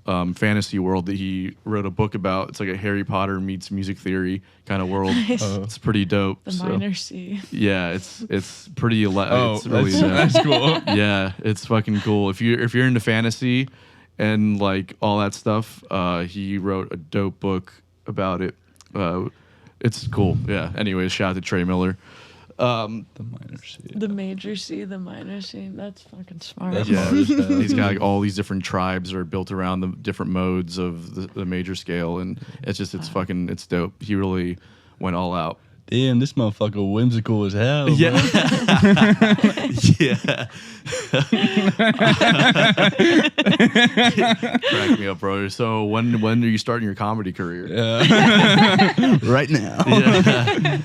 fantasy world that he wrote a book about. It's like a Harry Potter meets music theory kind of world. Nice. It's pretty dope. The minor C. Yeah, it's pretty. It's really that's cool. Yeah, it's fucking cool. If you're into fantasy and like all that stuff, he wrote a dope book about it. It's cool. Yeah. Anyways, shout out to Trey Miller. The minor C. The major C, the minor C. That's fucking smart. That's Yeah, smart. he's got like all these different tribes are built around the different modes of the major scale, and it's dope. He really went all out. Damn, this motherfucker whimsical as hell. Yeah. Bro. Yeah. Crack me up, brother. So when are you starting your comedy career? Right now. Yeah.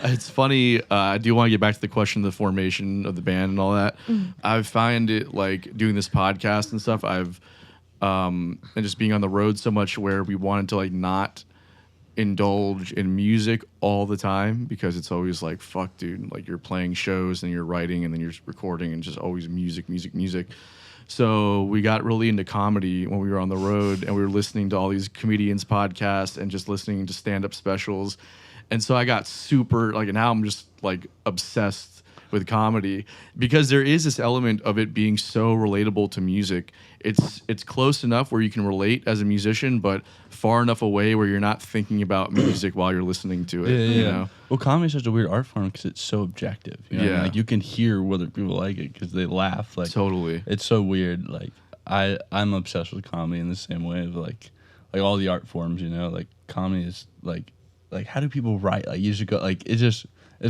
It's funny. I do want to get back to the question of the formation of the band and all that. I find it like doing this podcast and stuff. And just being on the road so much where we wanted to like not indulge in music all the time because it's always like, fuck, dude, like you're playing shows and you're writing and then you're recording and just always music. So we got really into comedy when we were on the road, and we were listening to all these comedians' podcasts and just listening to stand-up specials. And so I got super, like, now I'm just like obsessed with comedy because there is this element of it being so relatable to music. It's close enough where you can relate as a musician, but far enough away where you're not thinking about music while you're listening to it. You know? Well, comedy is such a weird art form because it's so objective. You know? Yeah. Like you can hear whether people like it because they laugh. Like Totally. It's so weird. Like I'm obsessed with comedy in the same way of like all the art forms. Like comedy is like how do people write? Like you just go like it's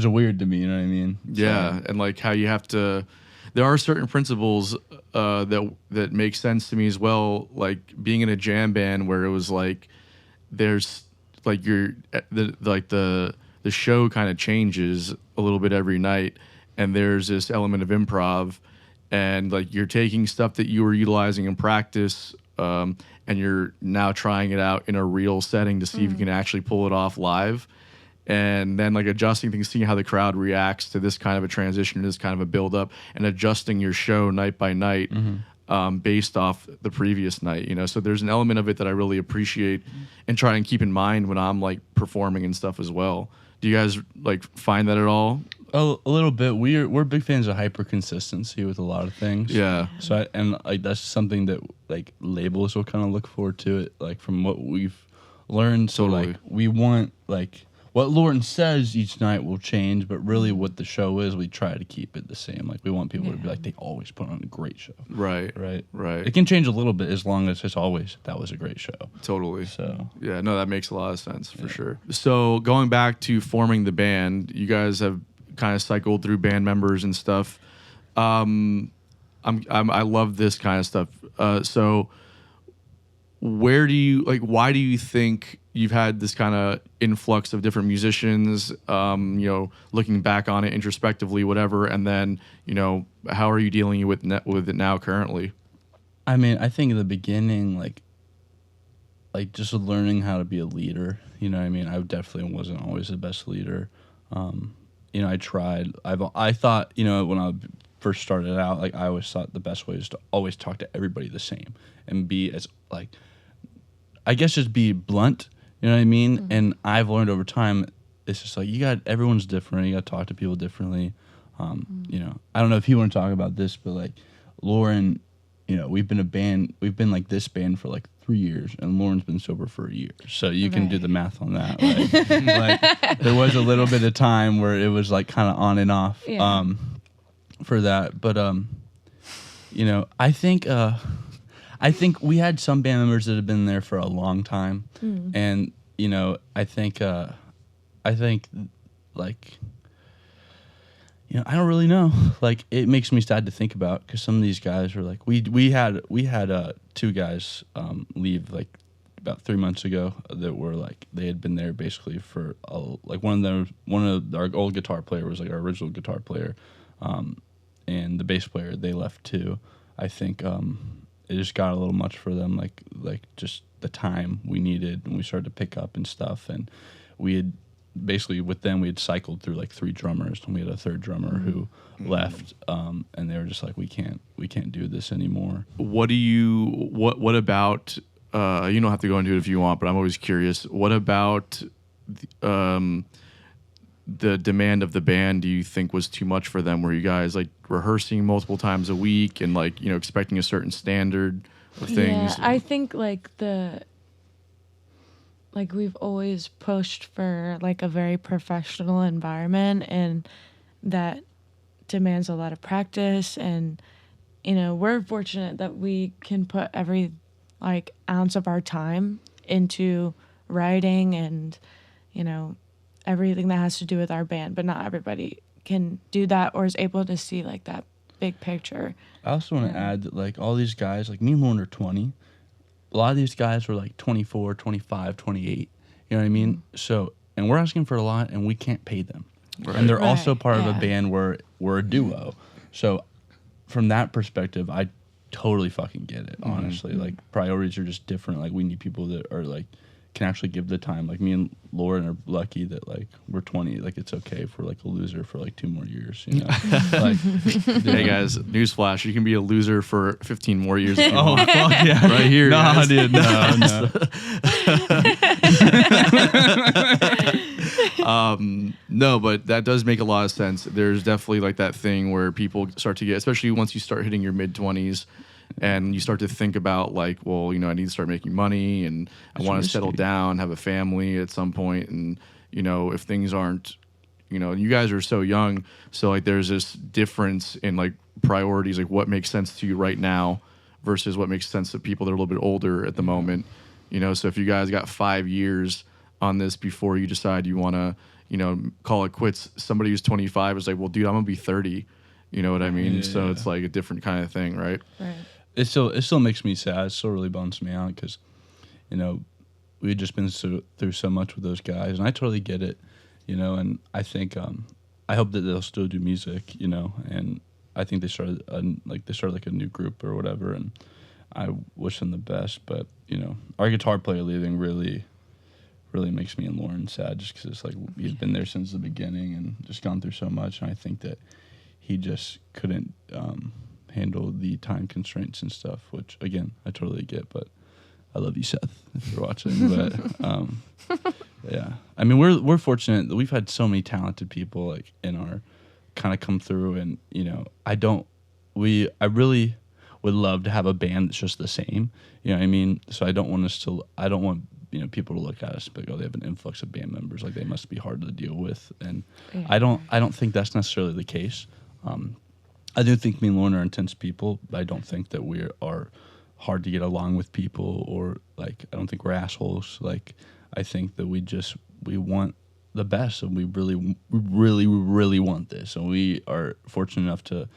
weird to me. You know what I mean? Yeah, and like how you have to. There are certain principles that make sense to me as well. Like being in a jam band where it was like there's like the show kind of changes a little bit every night, and there's this element of improv, and like you're taking stuff that you were utilizing in practice, and you're now trying it out in a real setting to see if you can actually pull it off live. And then like adjusting things, seeing how the crowd reacts to this kind of a transition, this kind of a build up, and adjusting your show night by night based off the previous night, So there's an element of it that I really appreciate and try and keep in mind when I'm like performing and stuff as well. Do you guys like find that at all? A little bit. We're big fans of hyper consistency with a lot of things. Yeah. So that's something that like labels will kind of look forward to it, like from what we've learned. So Totally. like we want like what Lorton says each night will change, but really what the show is, we try to keep it the same. Like we want people to be like, they always put on a great show. Right. Right. Right. It can change a little bit as long as it's always, that was a great show. Totally. So Yeah, no, that makes a lot of sense for sure. So going back to forming the band, you guys have kind of cycled through band members and stuff. I love this kind of stuff. So why do you think you've had this kind of influx of different musicians, looking back on it introspectively, whatever, and then, how are you dealing with it now currently? I mean, I think in the beginning, like, like just learning how to be a leader. You know what I mean? I definitely wasn't always the best leader. You know, I tried. I thought, you know, when I first started out, like I always thought the best way is to always talk to everybody the same and be as like, I guess just be blunt. You know what I mean? And I've learned over time, it's just like everyone's different. You got to talk to people differently. You know, I don't know if you want to talk about this, but like Lauren, you know, we've been like this band for like 3 years, and Lauren's been sober for a year. So you can do the math on that. Like there was a little bit of time where it was like kind of on and off for that. But you know, I think we had some band members that have been there for a long time, and you know, I think like. You know, I don't really know. Like, it makes me sad to think about because some of these guys were like, we had 2 guys leave like about 3 months ago that were like they had been there basically for like one of our old guitar player was like our original guitar player, and the bass player, they left too. I think it just got a little much for them, like just the time we needed, and we started to pick up and stuff, and we had. Basically, with them, we had cycled through like 3 drummers, and we had a 3rd drummer who left, and they were just like, we can't do this anymore. What about? You don't have to go into it if you want, but I'm always curious. What about the demand of the band? Do you think was too much for them? Were you guys like rehearsing multiple times a week and like expecting a certain standard of things? Yeah, I think like we've always pushed for like a very professional environment, and that demands a lot of practice. And we're fortunate that we can put every like ounce of our time into writing and everything that has to do with our band, but not everybody can do that or is able to see like that big picture. I also want to add that like all these guys, like me and Lauren are 20. A lot of these guys were like 24, 25, 28. You know what I mean? So, and we're asking for a lot, and we can't pay them. Right. And they're also part of a band where we're a duo. So, from that perspective, I totally fucking get it, honestly. Like, priorities are just different. Like, we need people that are like, can actually give the time. Like, me and Lauren are lucky that like we're 20. Like, it's okay if we're like a loser for like 2 more years, like, hey guys, newsflash, you can be a loser for 15 more years if you want. Fuck yeah. Right here, no, dude, no. No, but that does make a lot of sense. There's definitely like that thing where people start to get, especially once you start hitting your mid-20s, and you start to think about like, well, I need to start making money, and I want to settle down, have a family at some point, and if things aren't, you guys are so young, so like there's this difference in like priorities, like what makes sense to you right now versus what makes sense to people that are a little bit older at the moment. So if you guys got 5 years on this before you decide you want to, call it quits, somebody who's 25 is like, well, dude, I'm gonna be 30. You know what I mean? So it's like a different kind of thing, right? Right. It still makes me sad. It still really bums me out because, we had just been through so much with those guys, and I totally get it, and I think I hope that they'll still do music, and I think they started like a new group or whatever, and I wish them the best. But our guitar player leaving really makes me and Lauren sad, just because it's like he's been there since the beginning and just gone through so much, and I think that he just couldn't handle the time constraints and stuff, which again I totally get. But I love you, Seth, if you're watching. But yeah, I mean we're fortunate that we've had so many talented people like in our kind of come through, and I really would love to have a band that's just the same. You know what I mean? So I don't want people to look at us and be like, oh, they have an influx of band members, like they must be hard to deal with. And I don't think that's necessarily the case. I do think me and Lauren are intense people, but I don't think that we are hard to get along with people, or like I don't think we're assholes. Like I think that we want the best, and we really want this, and we are fortunate enough to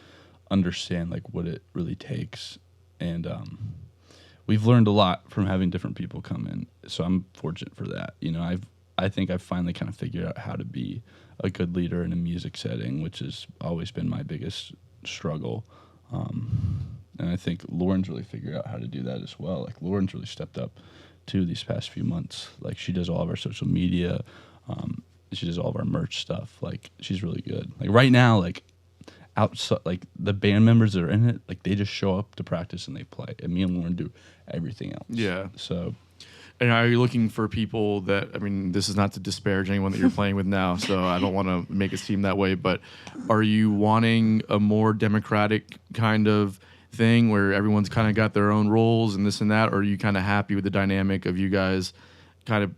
understand like what it really takes, and we've learned a lot from having different people come in. So I'm fortunate for that. I think I've finally kind of figured out how to be a good leader in a music setting, which has always been my biggest struggle. And I think Lauren's really figured out how to do that as well. Like Lauren's really stepped up too these past few months. Like she does all of our social media. She does all of our merch stuff. Like she's really good. Like right now, like outside, like the band members that are in it, like they just show up to practice and they play. And me and Lauren do everything else. Yeah. So. And are you looking for people that, I mean, this is not to disparage anyone that you're playing with now, so I don't want to make it seem that way, but are you wanting a more democratic kind of thing where everyone's kind of got their own roles and this and that, or are you kind of happy with the dynamic of you guys kind of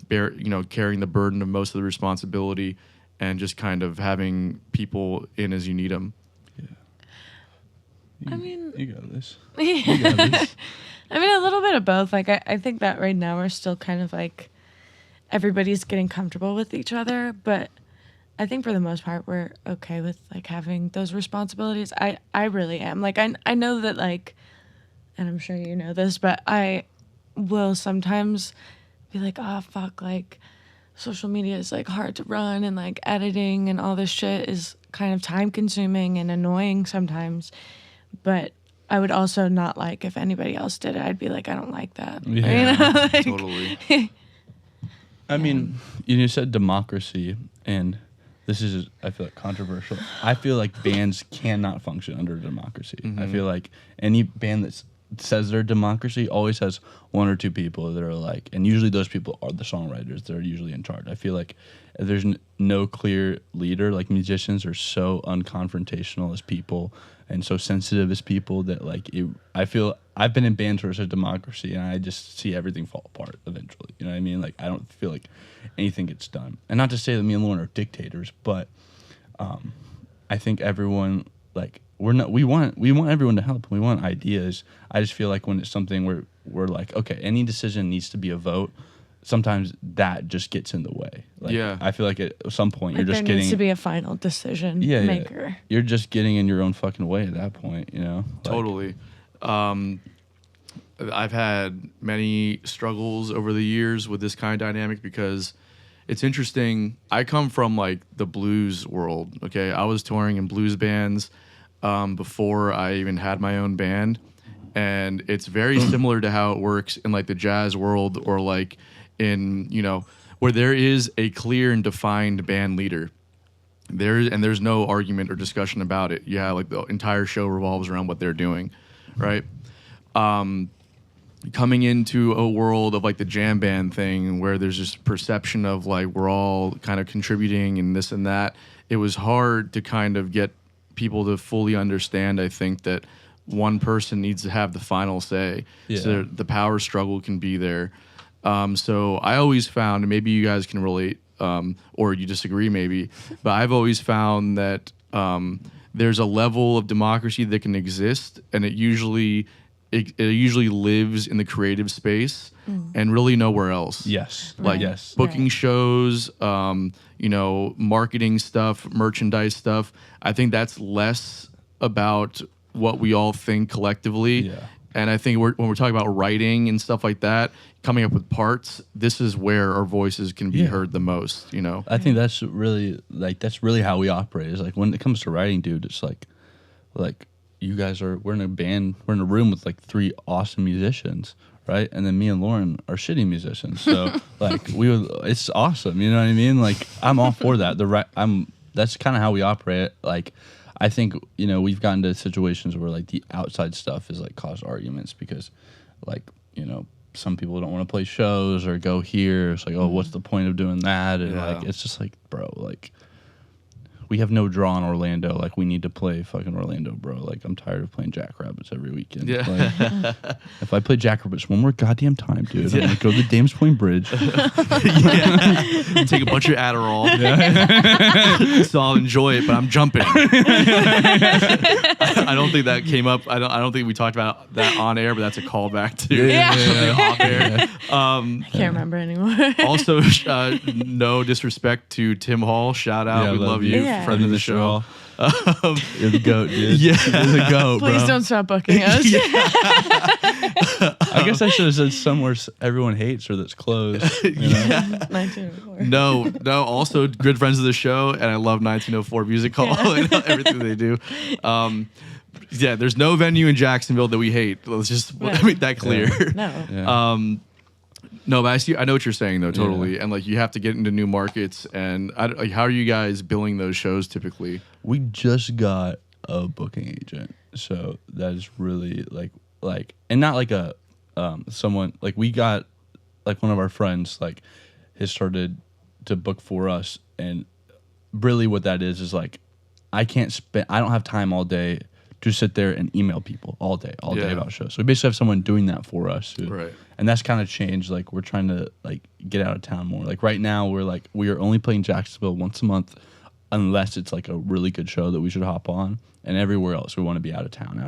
carrying the burden of most of the responsibility and just kind of having people in as you need them? Yeah. I mean, you got this. You got this. I mean, a little bit of both. Like, I think that right now we're still kind of like everybody's getting comfortable with each other, but I think for the most part we're okay with like having those responsibilities. I really am. Like, I know that, like, and I'm sure you know this, but I will sometimes be like, oh fuck, like social media is like hard to run, and like editing and all this shit is kind of time consuming and annoying sometimes. But I would also not like if anybody else did it. I'd be like, I don't like that. Yeah, you know? Like, totally. I mean, you said democracy, and this is, I feel like, controversial. I feel like bands cannot function under democracy. I feel like any band that says they're democracy always has one or two people that are like, and usually those people are the songwriters that are usually in charge. I feel like if there's no clear leader, like musicians are so unconfrontational as people and so sensitive as people that like I feel I've been in bands where it's a democracy and I just see everything fall apart eventually. You know what I mean? Like I don't feel like anything gets done. And not to say that me and Lauren are dictators, but I think everyone like we want everyone to help. We want ideas. I just feel like when it's something where we're like, okay, any decision needs to be a vote. Sometimes that just gets in the way. Like, yeah. I feel like at some point like you're just there needs getting to be a final decision maker. Yeah. You're just getting in your own fucking way at that point, you know? Like, Totally. I've had many struggles over the years with this kind of dynamic because it's interesting. I come from like the blues world. Okay, I was touring in blues bands before I even had my own band, and it's very similar to how it works in like the jazz world or like in where there is a clear and defined band leader. There's no argument or discussion about it. Yeah, like the entire show revolves around what they're doing, right? Coming into a world of like the jam band thing where there's this perception of like we're all kind of contributing and this and that, it was hard to kind of get people to fully understand, I think, that one person needs to have the final say. Yeah. So the power struggle can be there. So I always found, and maybe you guys can relate, or you disagree maybe, but I've always found that there's a level of democracy that can exist, and it usually lives in the creative space and really nowhere else. Yes. Like yes. booking shows, marketing stuff, merchandise stuff. I think that's less about what we all think collectively. Yeah. And I think when we're talking about writing and stuff like that, coming up with parts, this is where our voices can be heard the most, I think that's really how we operate. Is like when it comes to writing, dude, it's like you guys we're in a band, we're in a room with like 3 awesome musicians, right? And then me and Lauren are shitty musicians. So like it's awesome, you know what I mean? Like I'm all for that. That's kind of how we operate. Like I think, we've gotten to situations where like the outside stuff has like caused arguments because like, some people don't want to play shows or go here. It's like, oh, what's the point of doing that? And like, it's just like, bro, like we have no draw in Orlando. Like we need to play fucking Orlando, bro. Like I'm tired of playing Jackrabbits every weekend. Yeah. Like, if I play Jackrabbits one more goddamn time, dude, I'm gonna go to the Dames Point Bridge. Take a bunch of Adderall. So I'll enjoy it, but I'm jumping. I don't think that came up. I don't think we talked about that on air, but that's a callback to off air. I can't remember anymore. Also, no disrespect to Tim Hall. Shout out. We love you. Yeah. Friend of the show. You're the GOAT, dude. Yeah. You're the GOAT, bro. Please don't stop booking us. I guess I should have said somewhere everyone hates or that's closed. 1904. No. Also, good friends of the show, and I love 1904 Music Hall and everything they do. There's no venue in Jacksonville that we hate. Let's just make that clear. No. Yeah. No, but I know what you're saying though, totally. And like you have to get into new markets. And like, how are you guys billing those shows typically? We just got a booking agent, so that is really like, and not like a someone like we got like one of our friends like has started to book for us, and really what that is like I don't have time all day to sit there and email people all day about shows. So we basically have someone doing that for us. Right. And that's kind of changed. Like we're trying to like get out of town more. Like right now we are only playing Jacksonville once a month unless it's like a really good show that we should hop on. And everywhere else we want to be out of town.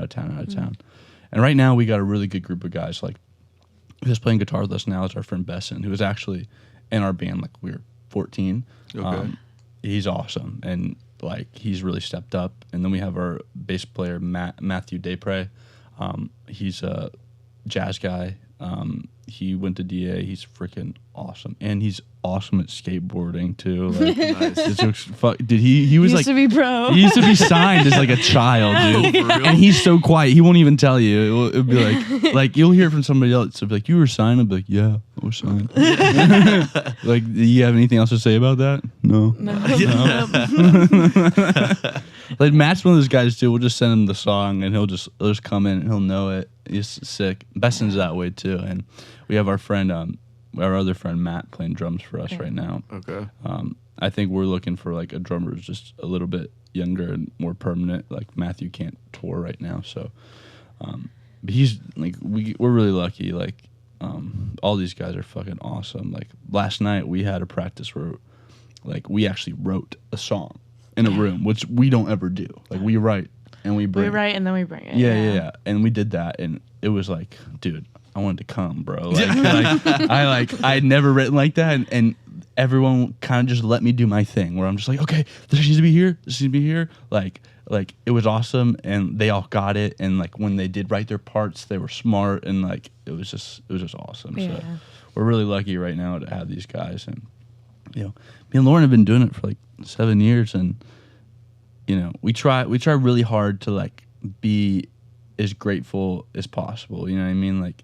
And right now we got a really good group of guys. Like who's playing guitar with us now is our friend Besson, who was actually in our band like we were 14. Okay. He's awesome. And like he's really stepped up. And then we have our bass player Matthew Desprez. He's a jazz guy. He went to DA. He's freaking awesome, and he's awesome at skateboarding too. Like, nice. Dude, he was used to be pro. He used to be signed as like a child, dude. For real? And he's so quiet. He won't even tell you. It'll be like you'll hear from somebody else. It'll be like, you were signed. I'll be like, yeah, I was signed. Like, do you have anything else to say about that? No. Like Matt's one of those guys too. We'll just send him the song, and he'll just come in and he'll know it. He's sick. Besson's that way too, and we have our friend, our other friend Matt playing drums for us right now. Okay. I think we're looking for like a drummer who's just a little bit younger and more permanent. Like Matthew can't tour right now, so but he's like we're really lucky. Like all these guys are fucking awesome. Like last night we had a practice where like we actually wrote a song in a room, which we don't ever do. Like we write and we bring. We write and then we bring it. Yeah. And we did that, and it was like, dude, I wanted to come, bro. Like I had never written like that, and everyone kind of just let me do my thing, where I'm just like, okay, this needs to be here, this needs to be here. Like it was awesome, and they all got it, and like when they did write their parts, they were smart, and like it was just awesome. Yeah. So we're really lucky right now to have these guys, and you know, me and Lauren have been doing it for like 7 years, and you know, we try really hard to like be as grateful as possible. You know what I mean? Like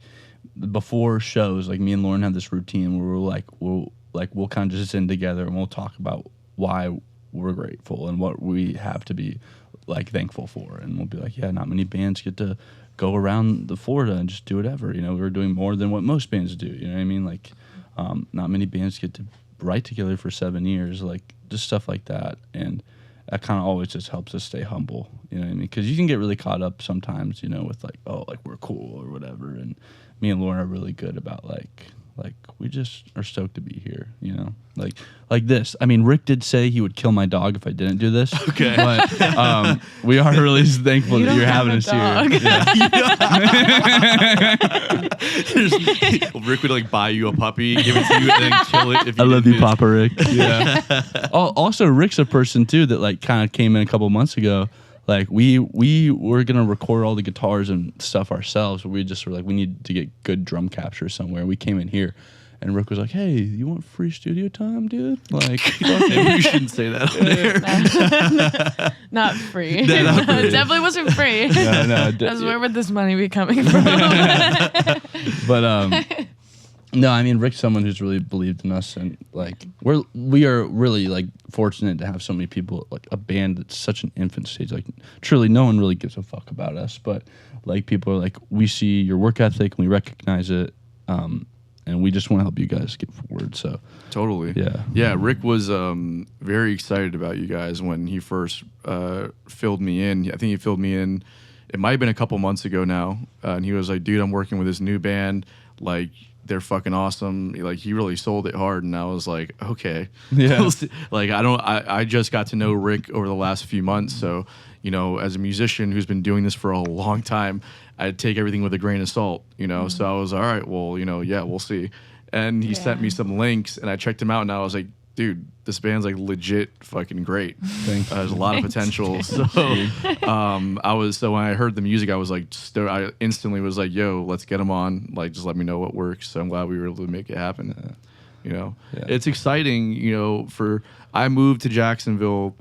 before shows, like me and Lauren have this routine where we'll kind of just sit in together and we'll talk about why we're grateful and what we have to be like thankful for. And we'll be like, yeah, not many bands get to go around the Florida and just do whatever. You know, we're doing more than what most bands do. You know what I mean? Like not many bands get to write together for 7 years, like just stuff like that. And that kind of always just helps us stay humble, you know what I mean? Because you can get really caught up sometimes, you know, with like, oh, like we're cool or whatever. And me and Lauren are really good about like we just are stoked to be here, you know? Like this. I mean, Rick did say he would kill my dog if I didn't do this. Okay. But we are really thankful that you're having us here. Yeah. Rick would like buy you a puppy, give it to you, and then kill it. If you I love you, Papa Rick. Yeah. Also, Rick's a person too that like kind of came in a couple months ago. Like we were gonna record all the guitars and stuff ourselves, but we just were like, we need to get good drum capture somewhere. We came in here, and Rick was like, "Hey, you want free studio time, dude? Like, maybe you shouldn't say that on air." Not free. No, not free. It definitely wasn't free. No. That's where would this money be coming from? But no, I mean, Rick's someone who's really believed in us, and like we are really like fortunate to have so many people, like a band that's such an infant stage. Like truly, no one really gives a fuck about us, but like people are like, we see your work ethic and we recognize it, and we just want to help you guys get forward. So totally, yeah. Rick was very excited about you guys when he first filled me in. I think he filled me in. It might have been a couple months ago now, and he was like, "Dude, I'm working with this new band. Like, they're fucking awesome." Like, he really sold it hard, and I was like, okay. Yeah. Like, I just got to know Rick over the last few months, so, you know, as a musician who's been doing this for a long time, I take everything with a grain of salt, you know. So I was all right, well, you know, yeah, we'll see. And he sent me some links, and I checked him out, and I was like, dude, this band's like legit fucking great. There's a lot of potential. So so when I heard the music, I was like, I instantly was like, yo, let's get them on. Like, just let me know what works. So I'm glad we were able to make it happen. You know, it's exciting. You know, I moved to Jacksonville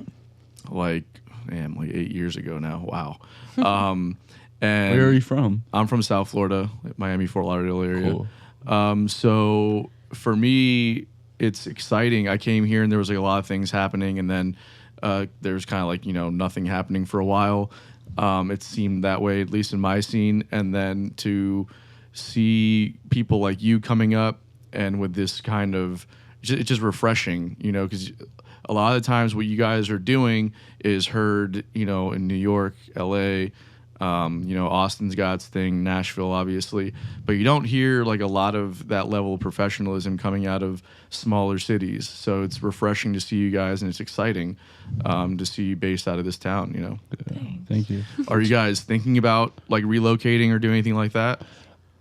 like 8 years ago now. Wow. And where are you from? I'm from South Florida, Miami, Fort Lauderdale area. Cool. So for me, it's exciting. I came here and there was like a lot of things happening, and then there's kind of like nothing happening for a while. It seemed that way, at least in my scene, and then to see people like you coming up and with this kind of, it's just refreshing, because a lot of the times what you guys are doing is heard, in New York, LA, Austin's got its thing, Nashville, obviously, but you don't hear like a lot of that level of professionalism coming out of smaller cities. So it's refreshing to see you guys, and it's exciting to see you based out of this town. Thank you. Are you guys thinking about like relocating or doing anything like that?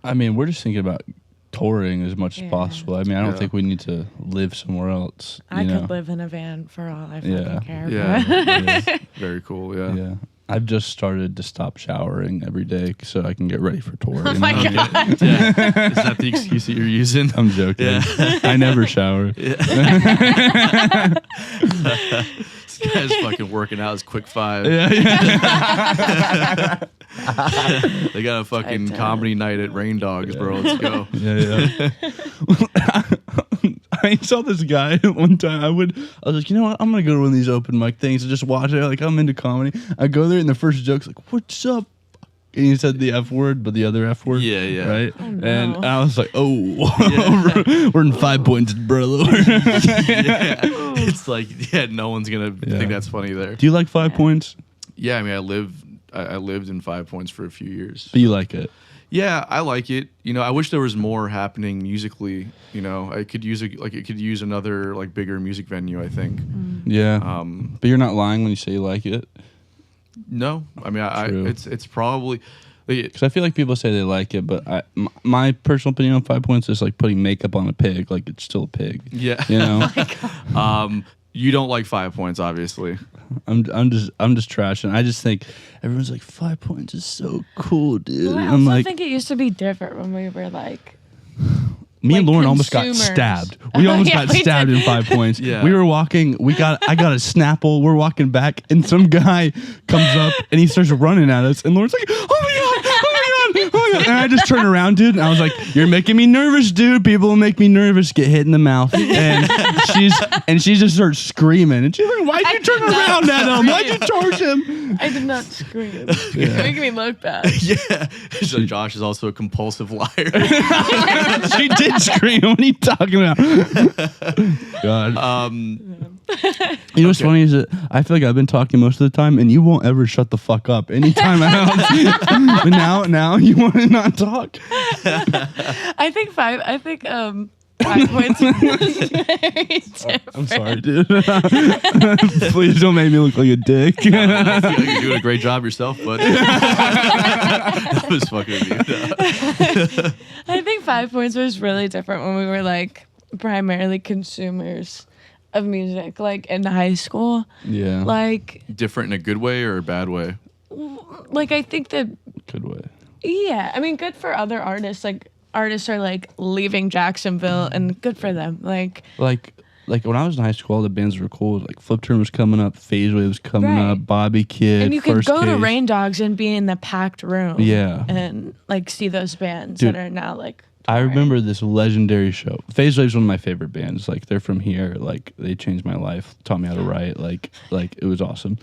I mean, we're just thinking about touring as much as possible. I mean, I don't think we need to live somewhere else. I could live in a van for all I fucking care. Yeah. Very cool. Yeah. I've just started to stop showering every day so I can get ready for touring. Oh my God. Yeah. Is that the excuse that you're using? I'm joking. Yeah. I never shower. This guy's fucking working out his quick 5. Yeah. They got a fucking comedy night at Rain Dogs, bro. Let's go. Yeah. I saw this guy one time. I was like, you know what? I'm gonna go to one of these open mic things and just watch it. Like, I'm into comedy. I go there and the first joke's like, "What's up?" And he said the F word, but the other F word. Yeah. Right. Oh, no. And I was like, oh, we're in 5 points, brother. Yeah. It's like, no one's gonna think that's funny there. Do you like 5 points? Yeah, I mean, I lived in 5 points for a few years. But you like it? Yeah, I like it. I wish there was more happening musically. I could use it could use another like bigger music venue, I think. Yeah. But you're not lying when you say you like it. No, I mean, it's probably because I feel like people say they like it, but my personal opinion on 5 points is like putting makeup on a pig. Like, it's still a pig. Yeah. You don't like 5 points, obviously. I'm just trashing. I just think everyone's like 5 points is so cool, dude. Well, I I'm also like, think it used to be different when we were like. me and like Lauren almost got consumers. stabbed. We almost Yeah, got we stabbed did. in 5 points. Yeah. We were walking. I got a Snapple. We're walking back, and some guy comes up and he starts running at us. And Lauren's like, "Oh my god! Oh my god! Oh my god!" And I just turned around, dude, and I was like, "You're making me nervous, dude. People will make me nervous. Get hit in the mouth." And she just starts screaming. And she's like, "Why'd you turn around at him? Why'd you charge him?" I did not scream. You're making me look bad. Yeah. So Josh is also a compulsive liar. She did scream. What are you talking about? God. You know what's funny is that I feel like I've been talking most of the time, and you won't ever shut the fuck up anytime else. But now you want to not talk. I think 5 points is very different. I'm sorry, dude. Please don't make me look like a dick. I feel like you're doing a great job yourself, but that was fucking me. I think 5 points was really different when we were like primarily consumers of music, like in high school. Yeah. Like, Different in a good way or a bad way? I think that, Good way. yeah, I mean, good for other artists. Like, artists are like leaving Jacksonville, and good for them. Like when I was in high school, all the bands were cool. Like Flip Turn was coming up, Phase Wave was coming Right. up, Bobby Kid. and you could First go to Case. Rain Dogs and be in the packed room. Yeah. And like see those bands Dude, that are now like. I touring. remember this legendary show. Phase Wave's one of my favorite bands. Like, they're from here. Like, they changed my life, taught me how to write. Like it was awesome.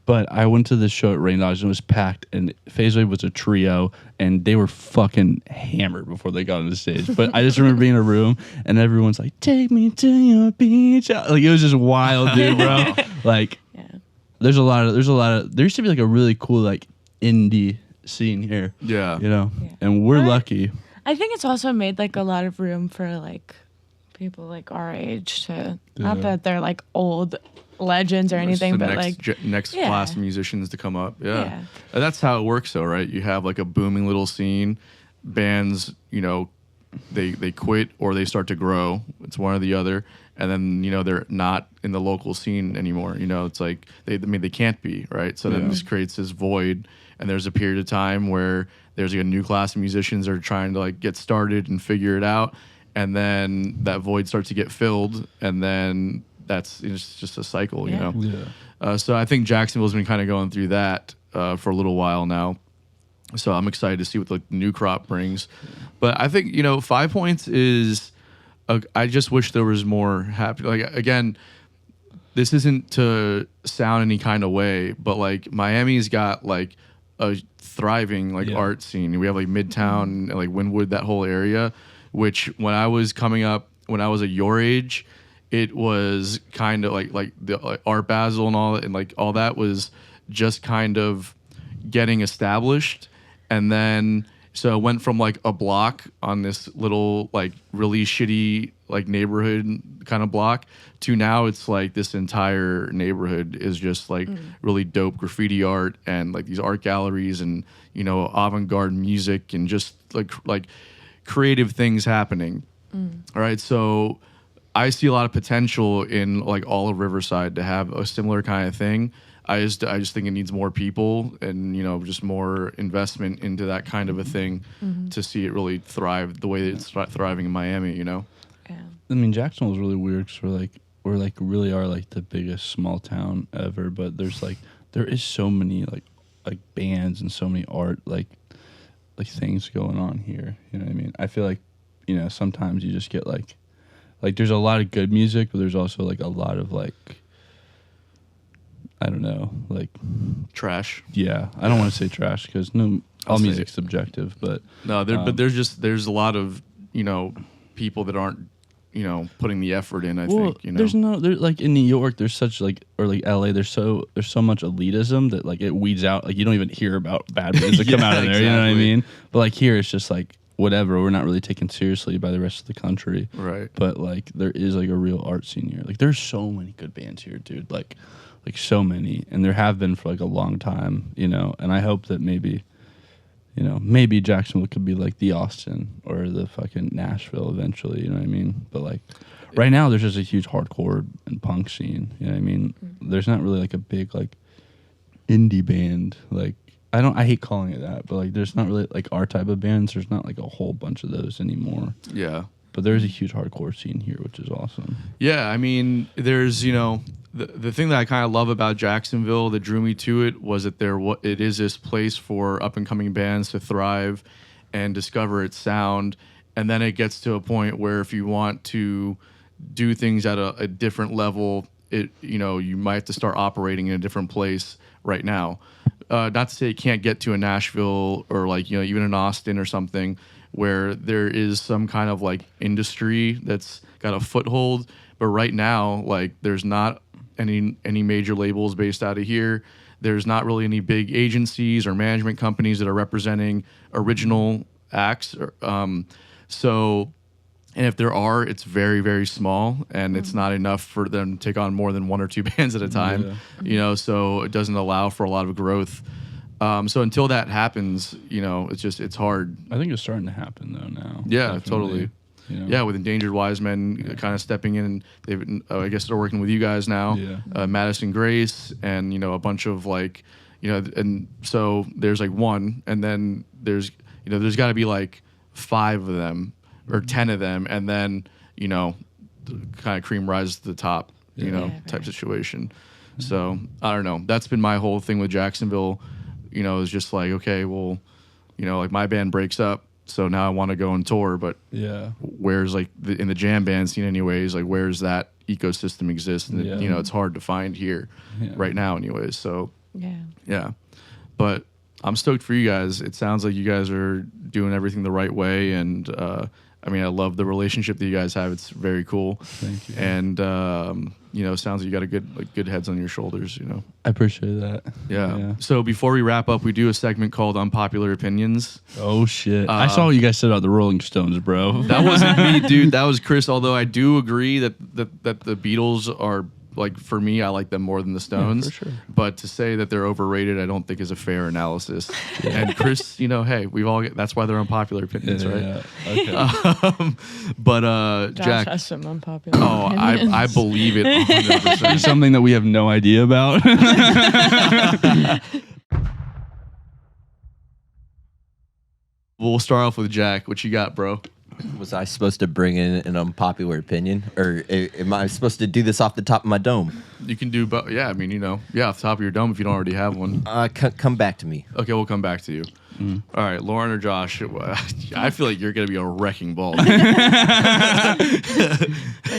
But I went to this show at Rain Dogs and it was packed. And Phase Wave was a trio, and they were fucking hammered before they got on the stage. But I just remember being in a room and everyone's like, "Take me to your beach." Like, it was just wild, dude, bro. Like, Yeah. there used to be like a really cool like indie scene here. Yeah. You know, Yeah. and we're But- lucky. I think it's also made like a lot of room for like people like our age to not Yeah. that they're like old legends or anything, the but next Yeah. class of musicians to come up. Yeah. Yeah. And that's how it works though, right? You have like a booming little scene. Bands, they quit or they start to grow. It's one or the other. And then, they're not in the local scene anymore. It's like they can't be, right? So then this creates this void, and there's a period of time where there's like a new class of musicians that are trying to like get started and figure it out. And then that void starts to get filled, and then it's just a cycle, Yeah. So I think Jacksonville's been kind of going through that for a little while now. So I'm excited to see what the new crop brings. But I think 5 points is. I just wish there was more happy. Like again, this isn't to sound any kind of way, but like Miami's got like a thriving like art scene. We have like Midtown, like Wynwood, that whole area. Which when I was coming up, when I was at your age, it was kind of like the Art Basel and all that was just kind of getting established, and then. So it went from like a block on this little like really shitty like neighborhood kind of block to now it's like this entire neighborhood is just like really dope graffiti art and like these art galleries and avant-garde music and just like creative things happening. All right, so I see a lot of potential in like all of Riverside to have a similar kind of thing. I just think it needs more people and just more investment into that kind of a thing to see it really thrive the way that it's thriving in Miami. Yeah. I mean, Jacksonville is really weird because we're really are like the biggest small town ever, but there is so many like bands and so many art like things going on here. You know what I mean? I feel like sometimes you just get like there's a lot of good music, but there's also like a lot of like. I don't know, like trash. Yeah, I don't want to say trash because all music's subjective, but no, but there's a lot of people that aren't putting the effort in. I think there's like in New York, there's such like or like LA, there's so much elitism that like it weeds out. Like you don't even hear about bad bands that come out of there. Exactly. You know what I mean? But like here, it's just like whatever. We're not really taken seriously by the rest of the country, right? But like there is like a real art scene here. Like there's so many good bands here, dude. Like so many, and there have been for like a long time, and I hope that maybe Jacksonville could be like the Austin or the fucking Nashville eventually, you know what I mean? But like right now there's just a huge hardcore and punk scene, you know what I mean? There's not really like a big like indie band, like I hate calling it that, but like there's not really like our type of bands, there's not like a whole bunch of those anymore. Yeah. But there's a huge hardcore scene here, which is awesome. Yeah, I mean, there's the thing that I kind of love about Jacksonville that drew me to it was that it is this place for up and coming bands to thrive and discover its sound, and then it gets to a point where if you want to do things at a different level, you might have to start operating in a different place right now. Not to say you can't get to a Nashville or like even in Austin or something, where there is some kind of like industry that's got a foothold, but right now like there's not any major labels based out of here. There's not really any big agencies or management companies that are representing original acts. So, and if there are, it's very, very small, and it's not enough for them to take on more than one or two bands at a time. So it doesn't allow for a lot of growth. So until that happens, it's hard. I think it's starting to happen though now. Yeah, Definitely. totally. Yeah, with Endangered Wise Men kind of stepping in, they've I guess they're working with you guys now. Yeah. Madison Grace and a bunch of like and so there's like one, and then there's got to be like 5 of them or 10 of them, and then kind of cream rises to the top, type situation. So I don't know. That's been my whole thing with Jacksonville. Is just like, okay, well, like my band breaks up, so now I want to go on tour, but where's like in the jam band scene anyways, like where's that ecosystem exist? And it's hard to find here right now anyways. So yeah, but I'm stoked for you guys. It sounds like you guys are doing everything the right way, and I mean, I love the relationship that you guys have. It's very cool. Thank you. And it sounds like you got a good heads on your shoulders. I appreciate that. Yeah. So before we wrap up, we do a segment called Unpopular Opinions. Oh shit! I saw what you guys said about the Rolling Stones, bro. That wasn't me, dude. That was Chris. Although I do agree that the Beatles are, like, for me, I like them more than the Stones. Yeah, for sure. But to say that they're overrated, I don't think is a fair analysis. And Chris, hey, that's why they're unpopular opinions, right? Yeah. Okay. But Josh Jack has some unpopular Oh, opinions. I believe it 100%. Something that we have no idea about. We'll start off with Jack. What you got, bro? Was I supposed to bring in an unpopular opinion, or am I supposed to do this off the top of my dome? You can do, but yeah, I mean, off the top of your dome if you don't already have one. Come back to me. Okay, we'll come back to you. All right, Lauren or Josh? I feel like you're gonna be a wrecking ball. They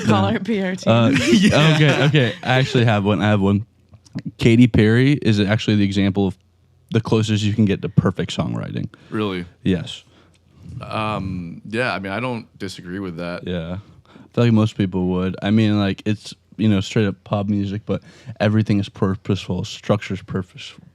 call our PR team. Okay. I actually have one. I have one. Katy Perry is actually the example of the closest you can get to perfect songwriting. Really? Yes. Yeah. I mean, I don't disagree with that. Yeah. I feel like most people would. I mean, like, it's, straight up pop music, but everything is purposeful. Structure's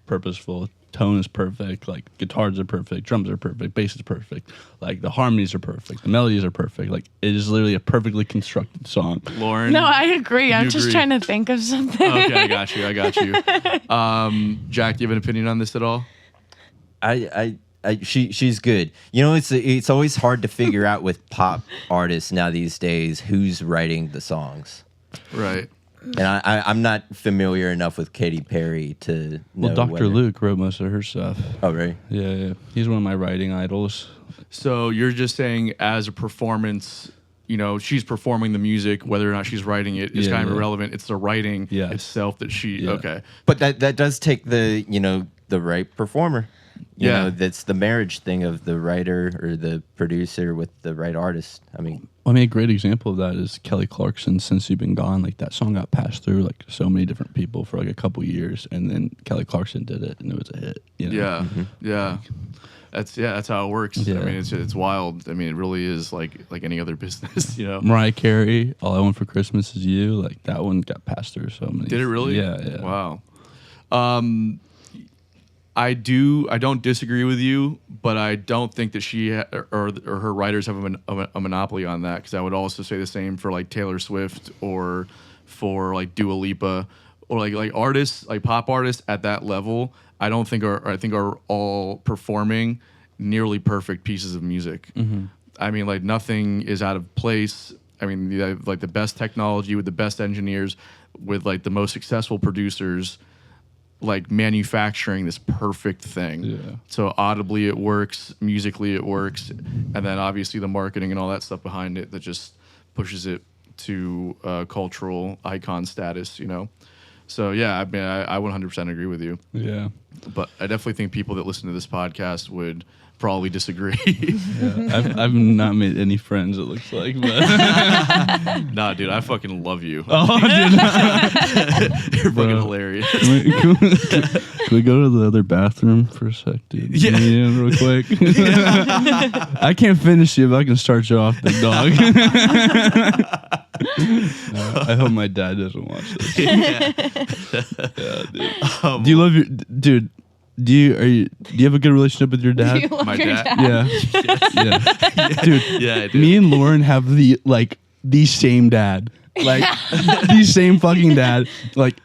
purposeful. Tone is perfect. Like, guitars are perfect. Drums are perfect. Bass is perfect. Like, the harmonies are perfect. The melodies are perfect. Like, it is literally a perfectly constructed song. Lauren? No, I agree. I'm just agree? trying to think of something. Okay, I got you. Jack, do you have an opinion on this at all? She's good. It's always hard to figure out with pop artists now these days who's writing the songs. Right. And I'm not familiar enough with Katy Perry to know. Well, Dr. whether- Luke wrote most of her stuff. Oh, right. Yeah. He's one of my writing idols. So you're just saying as a performance, she's performing the music, whether or not she's writing it is kind of irrelevant. It's the writing itself that okay. But that does take the right performer. You know, that's the marriage thing of the writer or the producer with the right artist. I mean, a great example of that is Kelly Clarkson, Since You've Been Gone. Like, that song got passed through like so many different people for like a couple years, and then Kelly Clarkson did it, and it was a hit. Yeah. Yeah. That's how it works. Yeah. I mean, it's wild. I mean, it really is like any other business, Mariah Carey, All I Want for Christmas Is You. Like, that one got passed through so many. Did it really? Yeah. Wow. I don't disagree with you, but I don't think that she or her writers have a monopoly on that, because I would also say the same for like Taylor Swift or for like Dua Lipa or like artists, like pop artists at that level. I think are all performing nearly perfect pieces of music. Mm-hmm. I mean, like, nothing is out of place. I mean, you have like the best technology with the best engineers, with like the most successful producers, like manufacturing this perfect thing. Yeah. So audibly it works, musically it works, and then obviously the marketing and all that stuff behind it that just pushes it to cultural icon status, So yeah, I mean, I 100% agree with you. Yeah. But I definitely think people that listen to this podcast would probably disagree. Yeah. I've not made any friends, it looks like, but Nah, dude, I fucking love you. oh, dude. You're fucking hilarious. Can we go to the other bathroom for a sec, dude? Yeah. Real quick. I can't finish you, but I can start you off, big dog. I hope my dad doesn't watch this. Yeah, dude. Do you love your dude? Do you have a good relationship with your dad? My dad? Yeah. Yeah. Dude. Yeah, I do. Me and Lauren have the same dad. Like, the same fucking dad. Like,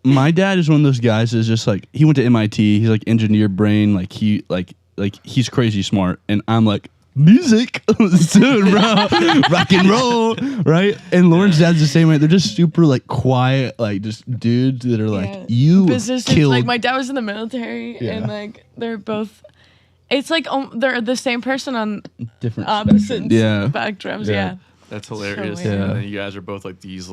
my dad is one of those guys that's just like, he went to MIT, he's like engineer brain, like he's crazy smart, and I'm like, music, dude, bro, rock and roll, right? And Lauren's dad's the same way. They're just super like quiet, like just dudes that are like, you business killed. like my dad was in the military, and like they're both. It's like they're the same person on different opposite spectrums. spectrums. Yeah. Yeah. That's hilarious. So weird. And then you guys are both like these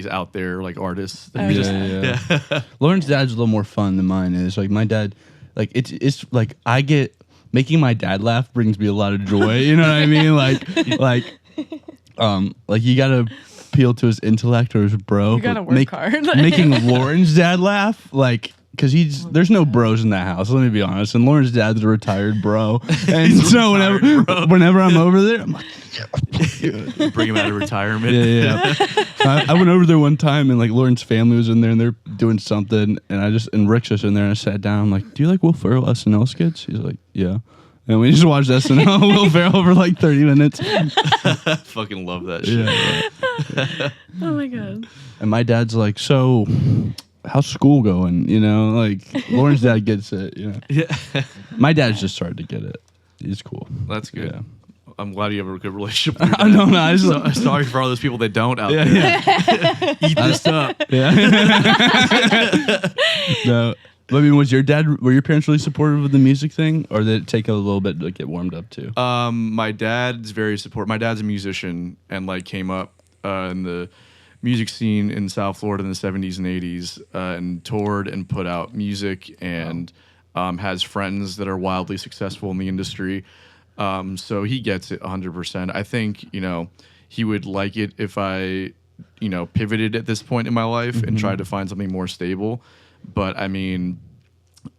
out there like artists. Oh, Yeah. Lauren's dad's a little more fun than mine is. Like, my dad, like it's like making my dad laugh brings me a lot of joy. You know what I mean? Like you gotta appeal to his intellect or his bro. You gotta work hard. Making Lauren's dad laugh, like, because there's no bros in that house. Let me be honest. And Lauren's dad's a retired bro, and so whenever I'm over there, I'm like, bring him out of retirement. Yeah. I went over there one time, and like Lauren's family was in there, and they're doing something, and Rick's just in there, and I sat down. I'm like, do you like Will Ferrell SNL skits? He's like, yeah. And we just watched SNL Will Ferrell for like 30 minutes. Fucking love that shit. Yeah. Oh my god. And my dad's like, so how's school going? Like, Lauren's dad gets it. Yeah. My dad's just started to get it. He's cool. That's good. Yeah. I'm glad you have a good relationship with your I dad. know, no, Sorry for all those people that don't out there. Yeah. Eat this up. Yeah. No. I mean, were your parents really supportive of the music thing, or did it take a little bit to get warmed up to? My dad's very supportive. My dad's a musician and like came up in the music scene in South Florida in the 70s and 80s and toured and put out music and has friends that are wildly successful in the industry. So he gets it 100%. I think, he would like it if I, pivoted at this point in my life and tried to find something more stable. But I mean,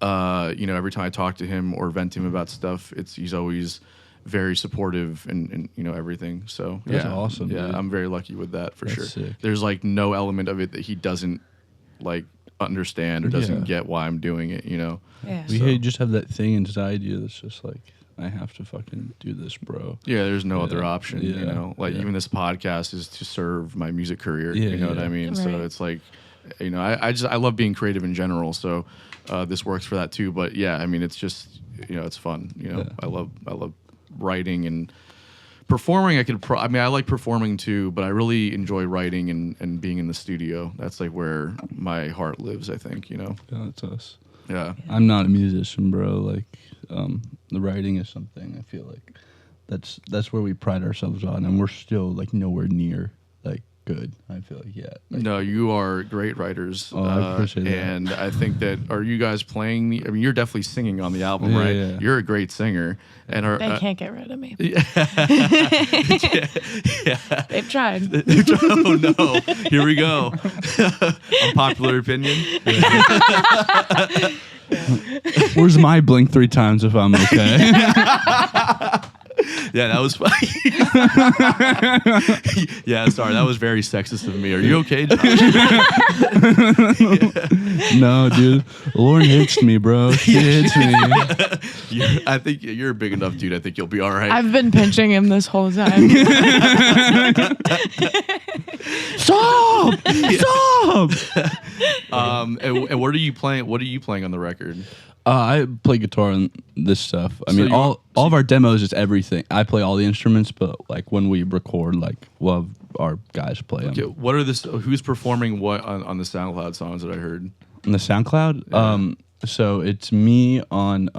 every time I talk to him or vent to him about stuff, he's always very supportive and everything. So That's awesome, Yeah, dude. I'm very lucky with that for sure. sick. There's like no element of it that he doesn't like understand or doesn't Yeah. get why I'm doing it. Yeah. We just have that thing inside you that's just like, I have to fucking do this, bro. Yeah, there's no other Yeah. option. Yeah. Even this podcast is to serve my music career. Yeah, You know what yeah. I mean? Right. So it's like, I love being creative in general. So this works for that too. But yeah, I mean, it's just it's fun. Yeah. I love writing and performing. I like performing too, but I really enjoy writing and being in the studio. That's like where my heart lives. I think. Yeah, that's us. Yeah. I'm not a musician, bro. Like, the writing is something I feel like that's where we pride ourselves on, and we're still like nowhere near like good. I feel like like, No, you are great writers. Oh, I appreciate that. And I think that, are you guys playing? You're definitely singing on the album, Yeah, right? yeah. You're a great singer. And They can't get rid of me. yeah. They've tried. Oh no! Here we go. Unpopular opinion. where's my blink 3 times if I'm okay? Yeah, that was funny. Yeah, sorry, that was very sexist of me. Are you okay, Josh? No, dude. Lauren hits me, bro. She hits me. I think you're a big enough dude. I think you'll be all right. I've been pinching him this whole time. Stop! Stop! And what are you playing? What are you playing on the record? I play guitar and this stuff. I So mean, you- all of our demos is everything. I play all the instruments, but like when we record, like we'll have our guys play them. Okay, what are this? Who's performing what on the SoundCloud songs that I heard? On the SoundCloud, so it's me on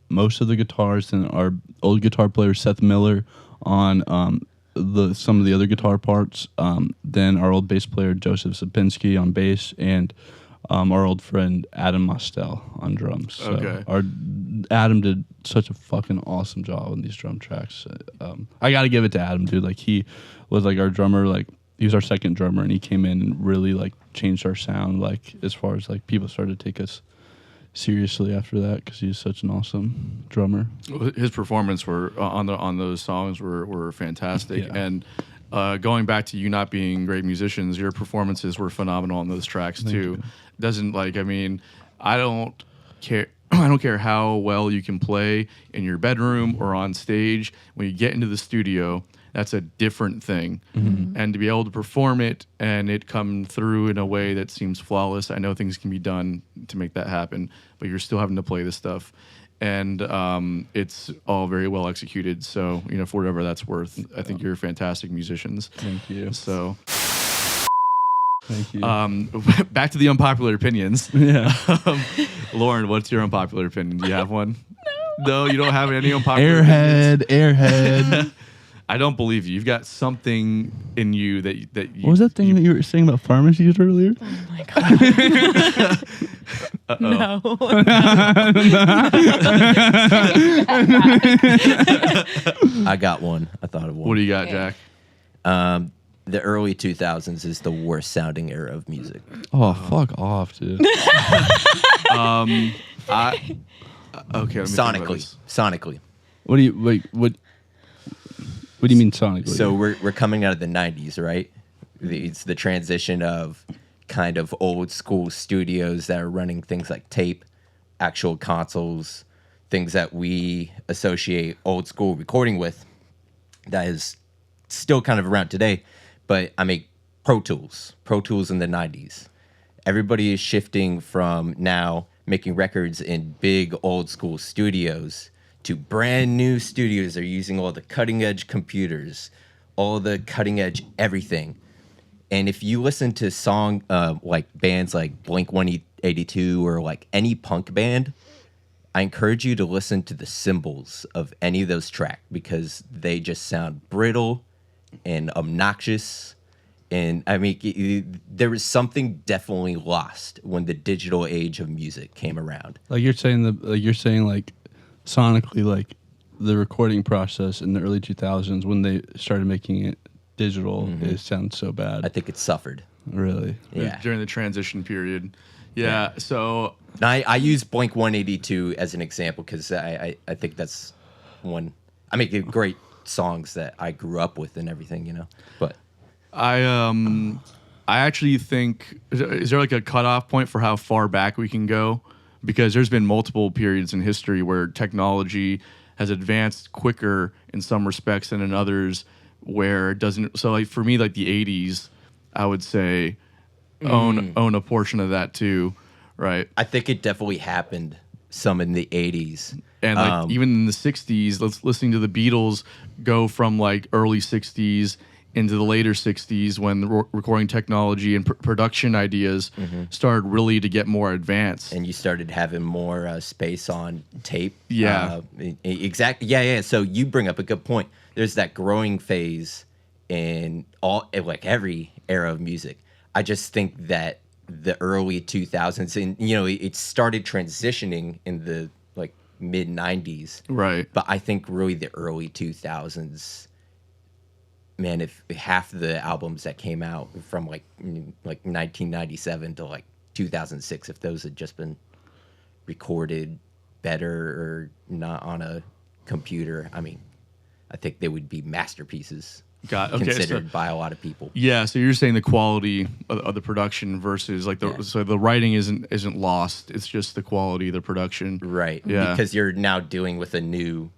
most of the guitars, and our old guitar player Seth Miller on some of the other guitar parts. Then our old bass player Joseph Sapinski on bass, and our old friend Adam Mostel on drums. So Okay. Adam did such a fucking awesome job on these drum tracks. I got to give it to Adam, dude. Like, he was like our drummer. Like, he was our second drummer, and he came in and really like changed our sound. Like, as far as like people started to take us seriously after that, because he's such an awesome drummer. His performance were on those songs were fantastic. Yeah. And going back to you not being great musicians, your performances were phenomenal on those tracks too. Doesn't like, I mean, I don't care. I don't care how well you can play in your bedroom or on stage. When you get into the studio, that's a different thing. And to be able to perform it and it come through in a way that seems flawless, I know things can be done to make that happen, but you're still having to play this stuff. And it's all very well executed. So, for whatever that's worth, I think you're fantastic musicians. Thank you. So, Thank you. back to the unpopular opinions. Yeah. Lauren, what's your unpopular opinion? Do you have one? No, you don't have any unpopular opinions? Airhead. I don't believe you. You've got something in you that you. What was that thing that you were saying about pharmacies earlier? Oh my god. No. I got one. I thought of one. What do you got, Jack? The early 2000s is the worst sounding era of music. Oh, fuck off, dude. Okay. Let me think about this. Sonically. What do you wait? What do you mean sonically? So we're coming out of the 90s, right? It's the transition of kind of old school studios that are running things like tape, actual consoles, things that we associate old school recording with, that is still kind of around today. But I make Pro Tools in the 90s. Everybody is shifting from now making records in big old school studios to brand new studios. They're using all the cutting edge computers, all the cutting edge everything. And if you listen to like bands like Blink-182 or like any punk band, I encourage you to listen to the cymbals of any of those tracks, because they just sound brittle and obnoxious, And I mean, there was something definitely lost when the digital age of music came around. Like you're saying like sonically, like the recording process in the early 2000s when they started making it digital, it sounds so bad. I think it suffered. Really? Yeah. During the transition period. Yeah. So I use Blink 182 as an example because I think that's one. I mean, great songs that I grew up with and everything, you know. But I actually think, is there like a cutoff point for how far back we can go? Because there's been multiple periods in history where technology has advanced quicker in some respects than in others where it doesn't. So like for me, like the 80s, I would say own a portion of that too, right? I think it definitely happened some in the 80s. And like even in the 60s, listening to the Beatles go from like early 60s into the later 60s when the recording technology and production ideas started really to get more advanced. And you started having more space on tape. Yeah. Exactly. Yeah. So you bring up a good point. There's that growing phase in like every era of music. I just think that the early 2000s, and you know, it started transitioning in the like mid 90s. Right. But I think really the early 2000s, man, if half the albums that came out from like 1997 to like 2006, if those had just been recorded better or not on a computer, I mean, I think they would be masterpieces considered by a lot of people. Yeah, so you're saying the quality of the production versus like so the writing isn't lost. It's just the quality of the production. Right. Yeah. Because you're now dealing with a new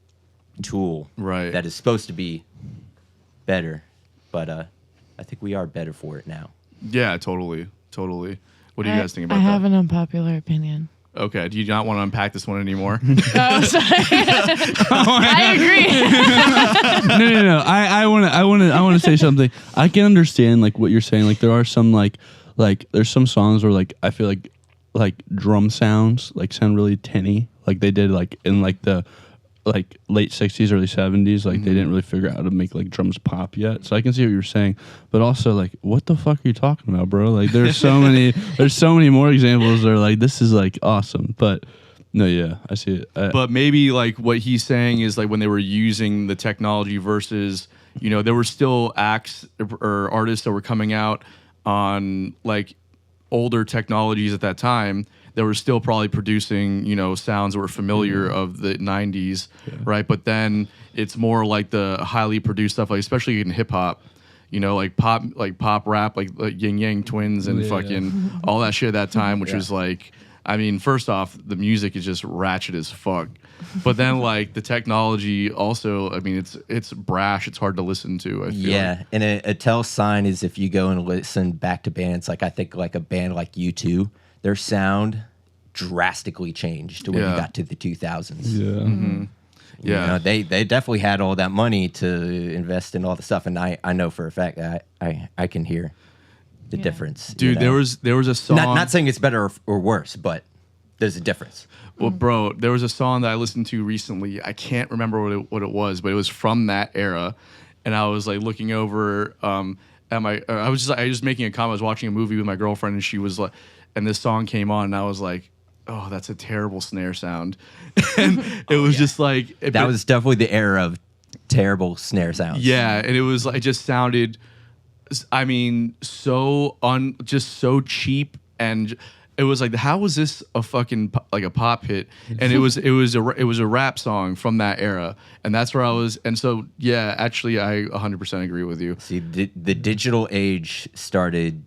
tool that is supposed to be better, but I think we are better for it now. Yeah, totally. What do you guys think about I that? have an unpopular opinion. Okay, do you not want to unpack this one anymore? Oh, sorry. I agree. No. I want to say something. I can understand like what you're saying. Like there are some like there's some songs where like I feel like drum sounds like sound really tinny. Like they did like in like the like late 60s, early 70s. Like they didn't really figure out how to make like drums pop yet. So I can see what you're saying, but also like what the fuck are you talking about, bro? Like there's so many more examples that are like this is like awesome, but. No, yeah, I see it. But maybe like what he's saying is like when they were using the technology versus, you know, there were still acts or artists that were coming out on like older technologies at that time that were still probably producing, you know, sounds that were familiar of the 90s, right? But then it's more like the highly produced stuff, like especially in hip hop. You know, like pop rap, like Yin Yang Twins and fucking all that shit at that time, which was like, I mean, first off, the music is just ratchet as fuck. But then, like, the technology also, I mean, it's brash. It's hard to listen to, I feel like. And a tell sign is if you go and listen back to bands, like I think like a band like U2, their sound drastically changed when you got to the 2000s. Yeah. Mm-hmm. Yeah. You know, they definitely had all that money to invest in all the stuff. And I know for a fact that I can hear the difference. Dude, there was a song. Not saying it's better or worse, but there's a difference. Well, bro, there was a song that I listened to recently. I can't remember what it was, but it was from that era. And I was like looking over at my. I was just making a comment. I was watching a movie with my girlfriend, and she was like, and this song came on, and I was like, oh, that's a terrible snare sound. And it was just like that was definitely the era of terrible snare sounds. Yeah, and it was like it just sounded. I mean, just so cheap, and it was like, how was this a fucking like a pop hit? And it was a rap song from that era, and that's where I was. And so yeah, actually, I 100% agree with you. See, the digital age started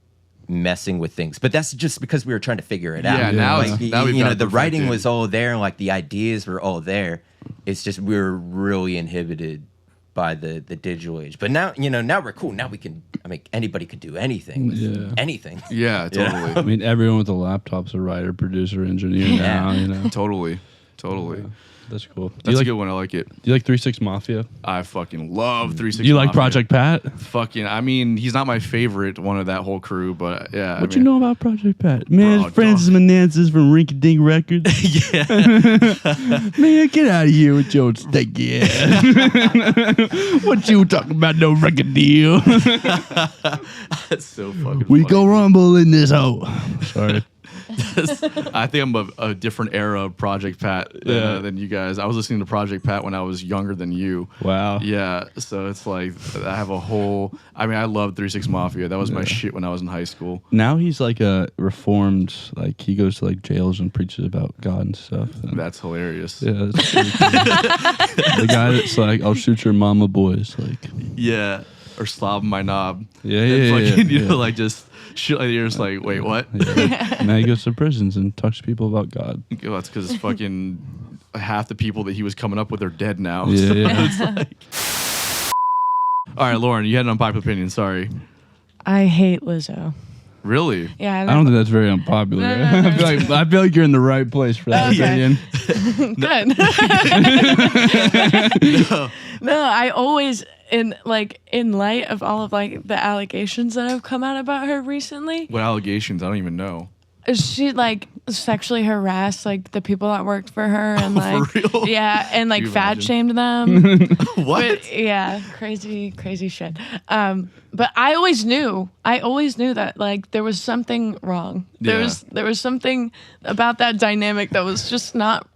messing with things, but that's just because we were trying to figure it out. Yeah, now like, we've got the writing perfected. was all there, and like the ideas were all there. It's just we were really inhibited by the digital age. But now, now we're cool. Now we can, I mean, anybody could do anything. Anything. Yeah, totally. I mean, everyone with a laptop's a writer, producer, engineer now, you know. Totally. Totally. That's cool. Do That's you a like, good one. I like it. do you like 3-6 Mafia? I fucking love 360. Do you like Project Pat? Fucking, I mean, he's not my favorite one of that whole crew, but yeah. What you know about Project Pat? Man, Bro, Francis Menances from Rinky Dink Records. Yeah. Man, get out of here with your stinky ass. What you talking about? No record deal. That's so fucking We funny. go rumble in this hole. Sorry. I think I'm a different era of Project Pat than you guys. I was listening to Project Pat when I was younger than you. Wow. Yeah, so it's like I have a whole. I mean, I love 3-6 Mafia. That was my shit when I was in high school. Now he's like a reformed, like he goes to like jails and preaches about God and stuff. And That's hilarious. yeah, that's pretty cool. The guy that's like, I'll shoot your mama boys. Like, Yeah, or slob my knob. Yeah, And yeah, fucking, yeah, you know, yeah. like just shit like you're just like, wait, what? yeah. Now he goes to prisons and talks to people about God. Well, that's because fucking half the people that he was coming up with are dead now. Yeah, So yeah. it's like... All right, Lauren, you had an unpopular opinion. Sorry. I hate Lizzo. Really? Yeah, I don't think that's very unpopular. No, no, no, I feel like you're in the right place for that Okay. opinion. Good. No, I always in light of all of like the allegations that have come out about her recently, What allegations? I don't even know. she like sexually harassed like the people that worked for her and like For real? yeah, and like You fat imagine? shamed them. What? But, yeah, crazy shit. But I always knew that like there was something wrong. Yeah. There was something about that dynamic that was just not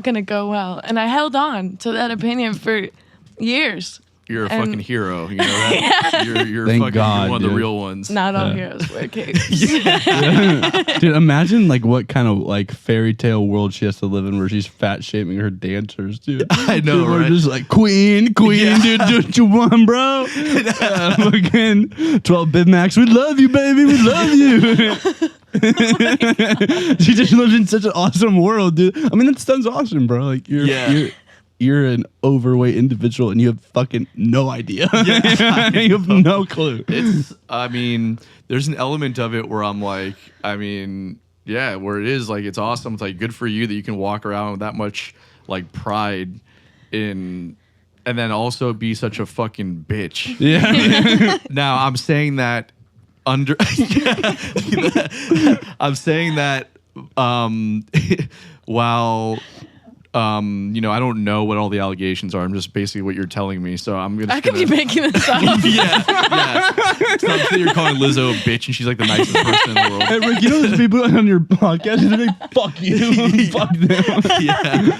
gonna go well, and I held on to that opinion for years. You're a And- fucking hero. You know that? You're Thank fucking God, you're one of the dude. real ones. Not all Yeah. heroes wear capes. Dude, imagine like what kind of like fairy tale world she has to live in where she's fat shaming her dancers, dude. I know, People are right? just like queen, Yeah. dude, do what you want, bro. Fucking 12 Big Macs, we love you, baby, we love you. She just lives in such an awesome world, dude. I mean, that sounds awesome, bro. Like you're an overweight individual and you have fucking no idea. You have no clue. It's, I mean, there's an element of it where I'm like, I mean, yeah, where it is like, it's awesome. It's like good for you that you can walk around with that much like pride in, and then also be such a fucking bitch. Yeah. Now I'm saying that under, I'm saying that while, you know, I don't know what all the allegations are. I'm just basically what you're telling me. So I'm gonna. I could be making this up. yeah. So I'm saying you're calling Lizzo a bitch, and she's like the nicest person in the world. Hey, Rick, you know there's people on your podcast who's like, fuck you, fuck them. Yeah.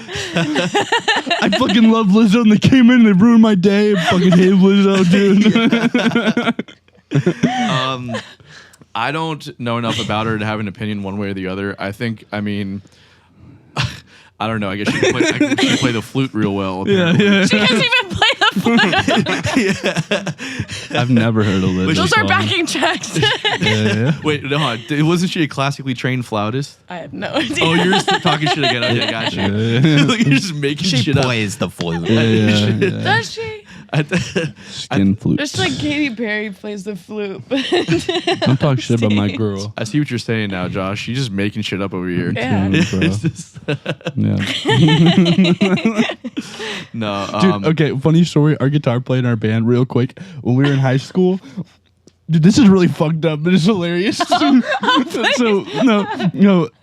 I fucking love Lizzo and they came in and they ruined my day. I fucking hate Lizzo, dude. I don't know enough about her to have an opinion one way or the other. I think, I mean, I don't know. I guess she can play the flute real well. Apparently. Yeah. She can't even play the flute. I've never heard of Lizzo. Those are song. backing tracks. Yeah. Wait, no, wasn't she a classically trained flautist? I have no idea. Oh, you're just talking shit again. Okay, gotcha. Yeah. You're just making She shit up. plays the flute. Yeah. Does she? Skin flute. Just like Katy Perry plays the flute. Don't talk shit about my girl. I see what you're saying now, Josh. She's just making shit up over here. Yeah. Bro. It's just- Yeah. no, Dude, okay, funny story. Our guitar player in our band, real quick, when we were in high school. Dude, this is really fucked up, but it's hilarious. No,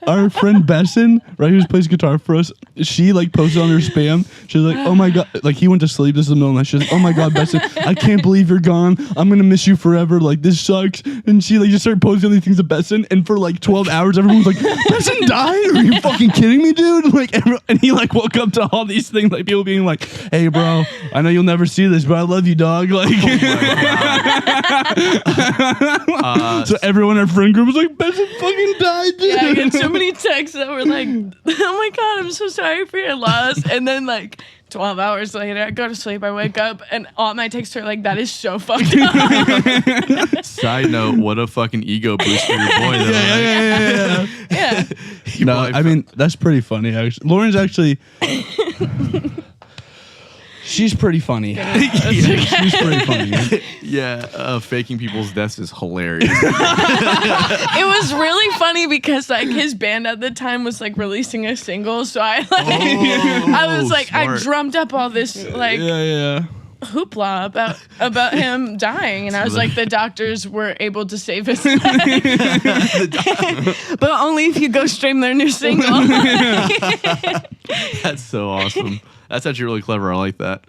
our friend Besson, right, who plays guitar for us, she like posted on her spam. She's like, oh my god, like he went to sleep. This is the middle of the night. She's like, oh my god, Besson, I can't believe you're gone. I'm gonna miss you forever. Like this sucks. And she like just started posting all these things to Besson, and for like 12 hours, everyone was like, Besson died? Are you fucking kidding me, dude? Like, and he like woke up to all these things, like people being like, hey, bro, I know you'll never see this, but I love you, dog. Like. So everyone in our friend group was like, Benson fucking died, dude. Yeah, I get so many texts that were like, oh my god, I'm so sorry for your loss. And then like 12 hours later, I go to sleep, I wake up, and all my texts are like, that is so fucked up. Side note, what a fucking ego boost for your boy, though. Yeah. Yeah. No, I mean, that's pretty funny, actually. Lauren's actually... She's pretty funny. She's pretty funny. Yeah, faking people's deaths is hilarious. It was really funny because like his band at the time was like releasing a single, so I was like I smart. drummed up all this like Yeah. hoopla about him dying, and I was like, the doctors were able to save his life, but only if you go stream their new single. That's so awesome. That's actually really clever. I like that.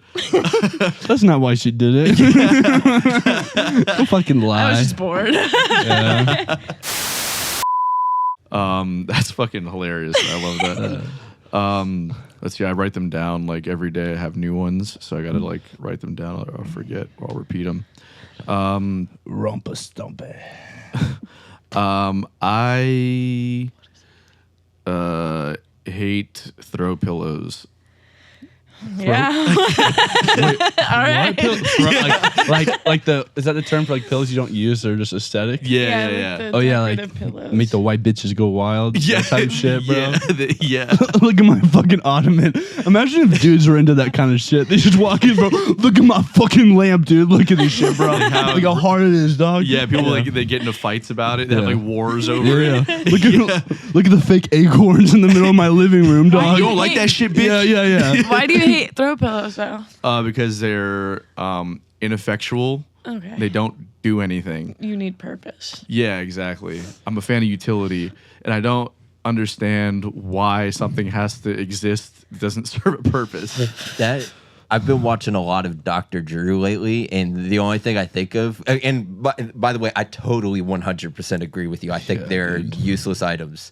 That's not why she did it. Don't fucking lie. I was just bored. That's fucking hilarious. I love that. Let's see. I write them down like every day. I have new ones, so I gotta like write them down. Or I'll forget. Or I'll repeat them. Rumpa stumpy. I hate throw pillows. Yeah. All right. Like the is that the term for like pillows you don't use? They're just aesthetic. Yeah. The Oh yeah, like decorative pillows. make the white bitches go wild. Yeah. That type of shit, bro. Yeah. Look at my fucking ottoman. Imagine if dudes were into that kind of shit. They just walk in, bro. Look at my fucking lamp, dude. Look at this shit, bro. Look how hard it is, dog. Yeah, people like they get into fights about it. They have like wars over it. Look at the fake acorns in the middle of my living room, dog. You don't like that shit, bitch? Yeah. Why do you hate throw pillows though? Because they're ineffectual. Okay. They don't do anything. You need purpose. Yeah, exactly. I'm a fan of utility, and I don't understand why something has to exist that doesn't serve a purpose. That I've been watching a lot of Dr. Drew lately, and the only thing I think of, and by the way, I totally 100% agree with you. I think they're useless items.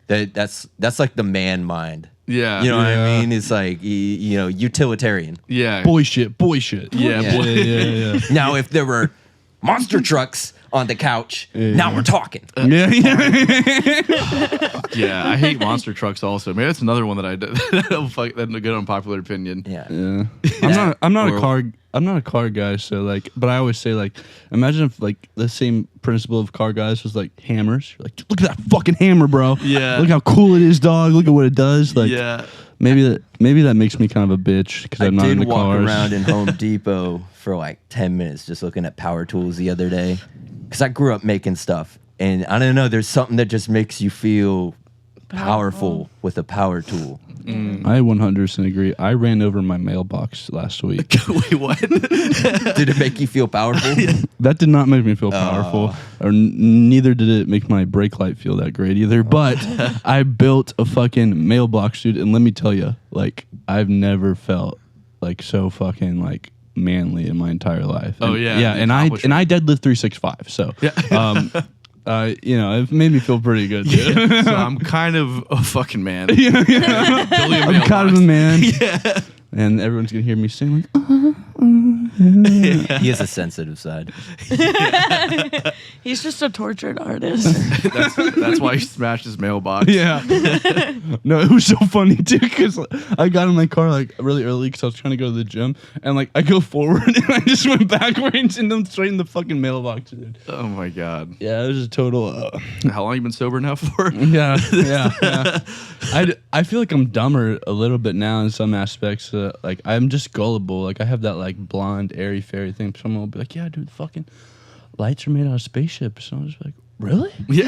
That's like the man mind. Yeah. You know what I mean? It's like utilitarian. Yeah. Boy shit. Yeah. Yeah. Now, if there were monster trucks on the couch, now we're talking. Yeah. Yeah. I hate monster trucks also. Maybe that's another one that I did. That's a good unpopular opinion. Yeah. I'm not a car guy, so like, but I always say like, imagine if like the same principle of car guys was like hammers. You're like, look at that fucking hammer, bro. Yeah. Look how cool it is, dog. Look at what it does. Like, Yeah. maybe that makes me kind of a bitch because I I'm not did into walk cars. around in Home Depot for like 10 minutes just looking at power tools the other day because I grew up making stuff. And I don't know, there's something that just makes you feel powerful with a power tool. I 100% agree. I ran over my mailbox last week. Wait, what? Did it make you feel powerful? That did not make me feel powerful, or neither did it make my brake light feel that great either. But I built a fucking mailbox, dude, and let me tell you, like, I've never felt like so fucking like manly in my entire life. Oh, And- yeah, yeah, the and I accomplishment. deadlift 365. So, it made me feel pretty good. Dude. So I'm kind of a fucking man. I'm I'm kind of a man. Yeah. And everyone's gonna hear me sing like, He has a sensitive side. He's just a tortured artist. That's why he smashed his mailbox. yeah. No, it was so funny too because I got in my car like really early because I was trying to go to the gym and like I go forward and I just went backwards and then straight in the fucking mailbox, dude. Oh my god. Yeah, it was a total. How long you been sober now for? Yeah. I feel like I'm dumber a little bit now in some aspects. Like I'm just gullible. Like I have that like blonde airy fairy thing. Someone will be like, "Yeah, dude, fucking lights are made out of spaceships." And I'm just like, "Really?" Yeah.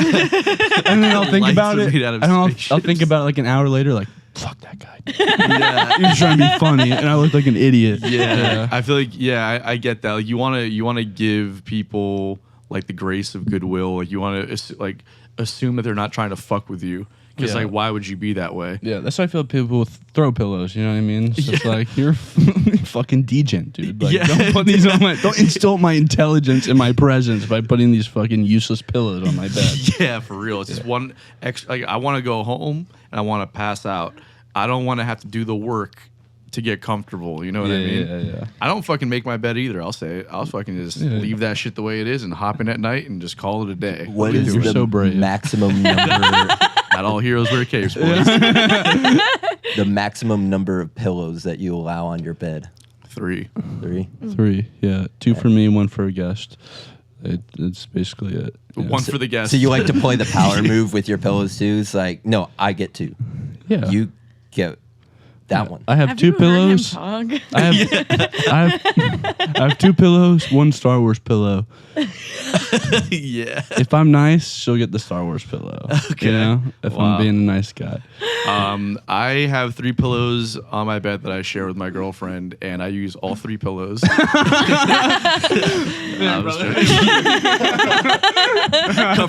And then I'll think Lights about are it. made out of And I'll spaceships. think about it like an hour later, like, "Fuck that guy." Yeah. He was trying to be funny, and I looked like an idiot. Yeah. I feel like I get that. Like you want to give people like the grace of goodwill. Like you want to like assume that they're not trying to fuck with you. Because Yeah. like, why would you be that way? Yeah, that's why I feel people with throw pillows. You know what I mean? It's just like you're fucking degent, dude. Like, Yeah. don't put these on my. Don't insult my intelligence in my presence by putting these fucking useless pillows on my bed. Yeah, for real. It's just one extra. Like, I want to go home and I want to pass out. I don't want to have to do the work to get comfortable. You know what I mean? Yeah. I don't fucking make my bed either. I'll say it. I'll fucking just leave that shit the way it is and hop in at night and just call it a day. What You're is doing the so brave. maximum number? Not all heroes wear capes, boys. The maximum number of pillows that you allow on your bed? 3. 3. 3. Yeah, 2 for me, 1 for a guest. It's basically it. Yeah. 1 for the guest. So you like to play the power move with your pillows too? It's like, no, I get 2. Yeah. You get that one. I have, Have two you heard him pillows. talk? I have 2 pillows, 1 Star Wars pillow. Yeah. If I'm nice, she'll get the Star Wars pillow. Okay. You know? If Wow. I'm being a nice guy. I have 3 pillows on my bed that I share with my girlfriend, and I use all 3 pillows. Come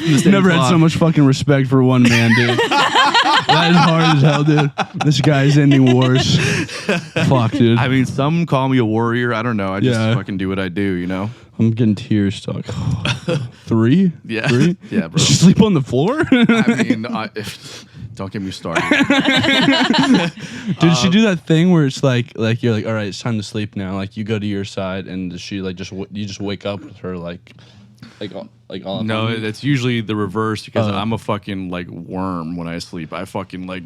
from the same Never had cloth. so much fucking respect for one man, dude. That is hard as hell, dude. This guy's ending wars. Fuck, dude. I mean, some call me a warrior. I don't know. I just Yeah. fucking do what I do, you know? I'm getting tears talk. 3? Yeah. 3? Yeah, bro. Did you sleep on the floor? I mean, don't get me started. Did she do that thing where it's like you're like, all right, it's time to sleep now. Like you go to your side and she like you just wake up with her like all up No, on you? that's usually the reverse because I'm a fucking like worm when I sleep. I fucking like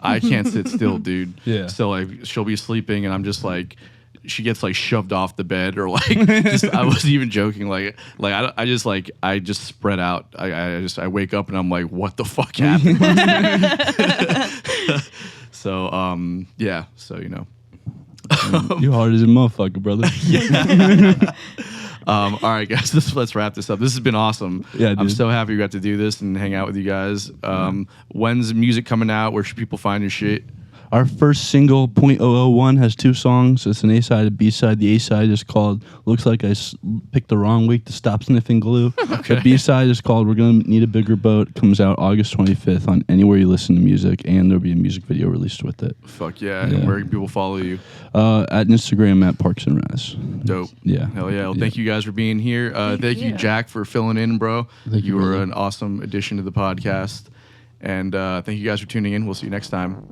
I can't sit still, dude. Yeah. So like she'll be sleeping and I'm just like she gets like shoved off the bed or like just, I wasn't even joking like I just spread out. I wake up and I'm like, what the fuck happened? So yeah, so you know. You hard as a motherfucker, brother. All right, guys, let's wrap this up. This has been awesome. Yeah, I'm dude. so happy we got to do this and hang out with you guys. When's music coming out? Where should people find your shit? Our first single, .001, has 2 songs. It's an A-side, a B-side. The A-side is called Looks Like I Picked the Wrong Week to Stop Sniffing Glue. Okay. The B-side is called We're Gonna Need a Bigger Boat. It comes out August 25th on anywhere you listen to music, and there'll be a music video released with it. Fuck yeah. Yeah. And where can people follow you? At Instagram at Parks and Razz. Dope. Yeah. Hell yeah. Well, thank you guys for being here. Thank you, you. Jack, for filling in, bro. Thank you, were brother. an awesome addition to the podcast. And thank you guys for tuning in. We'll see you next time.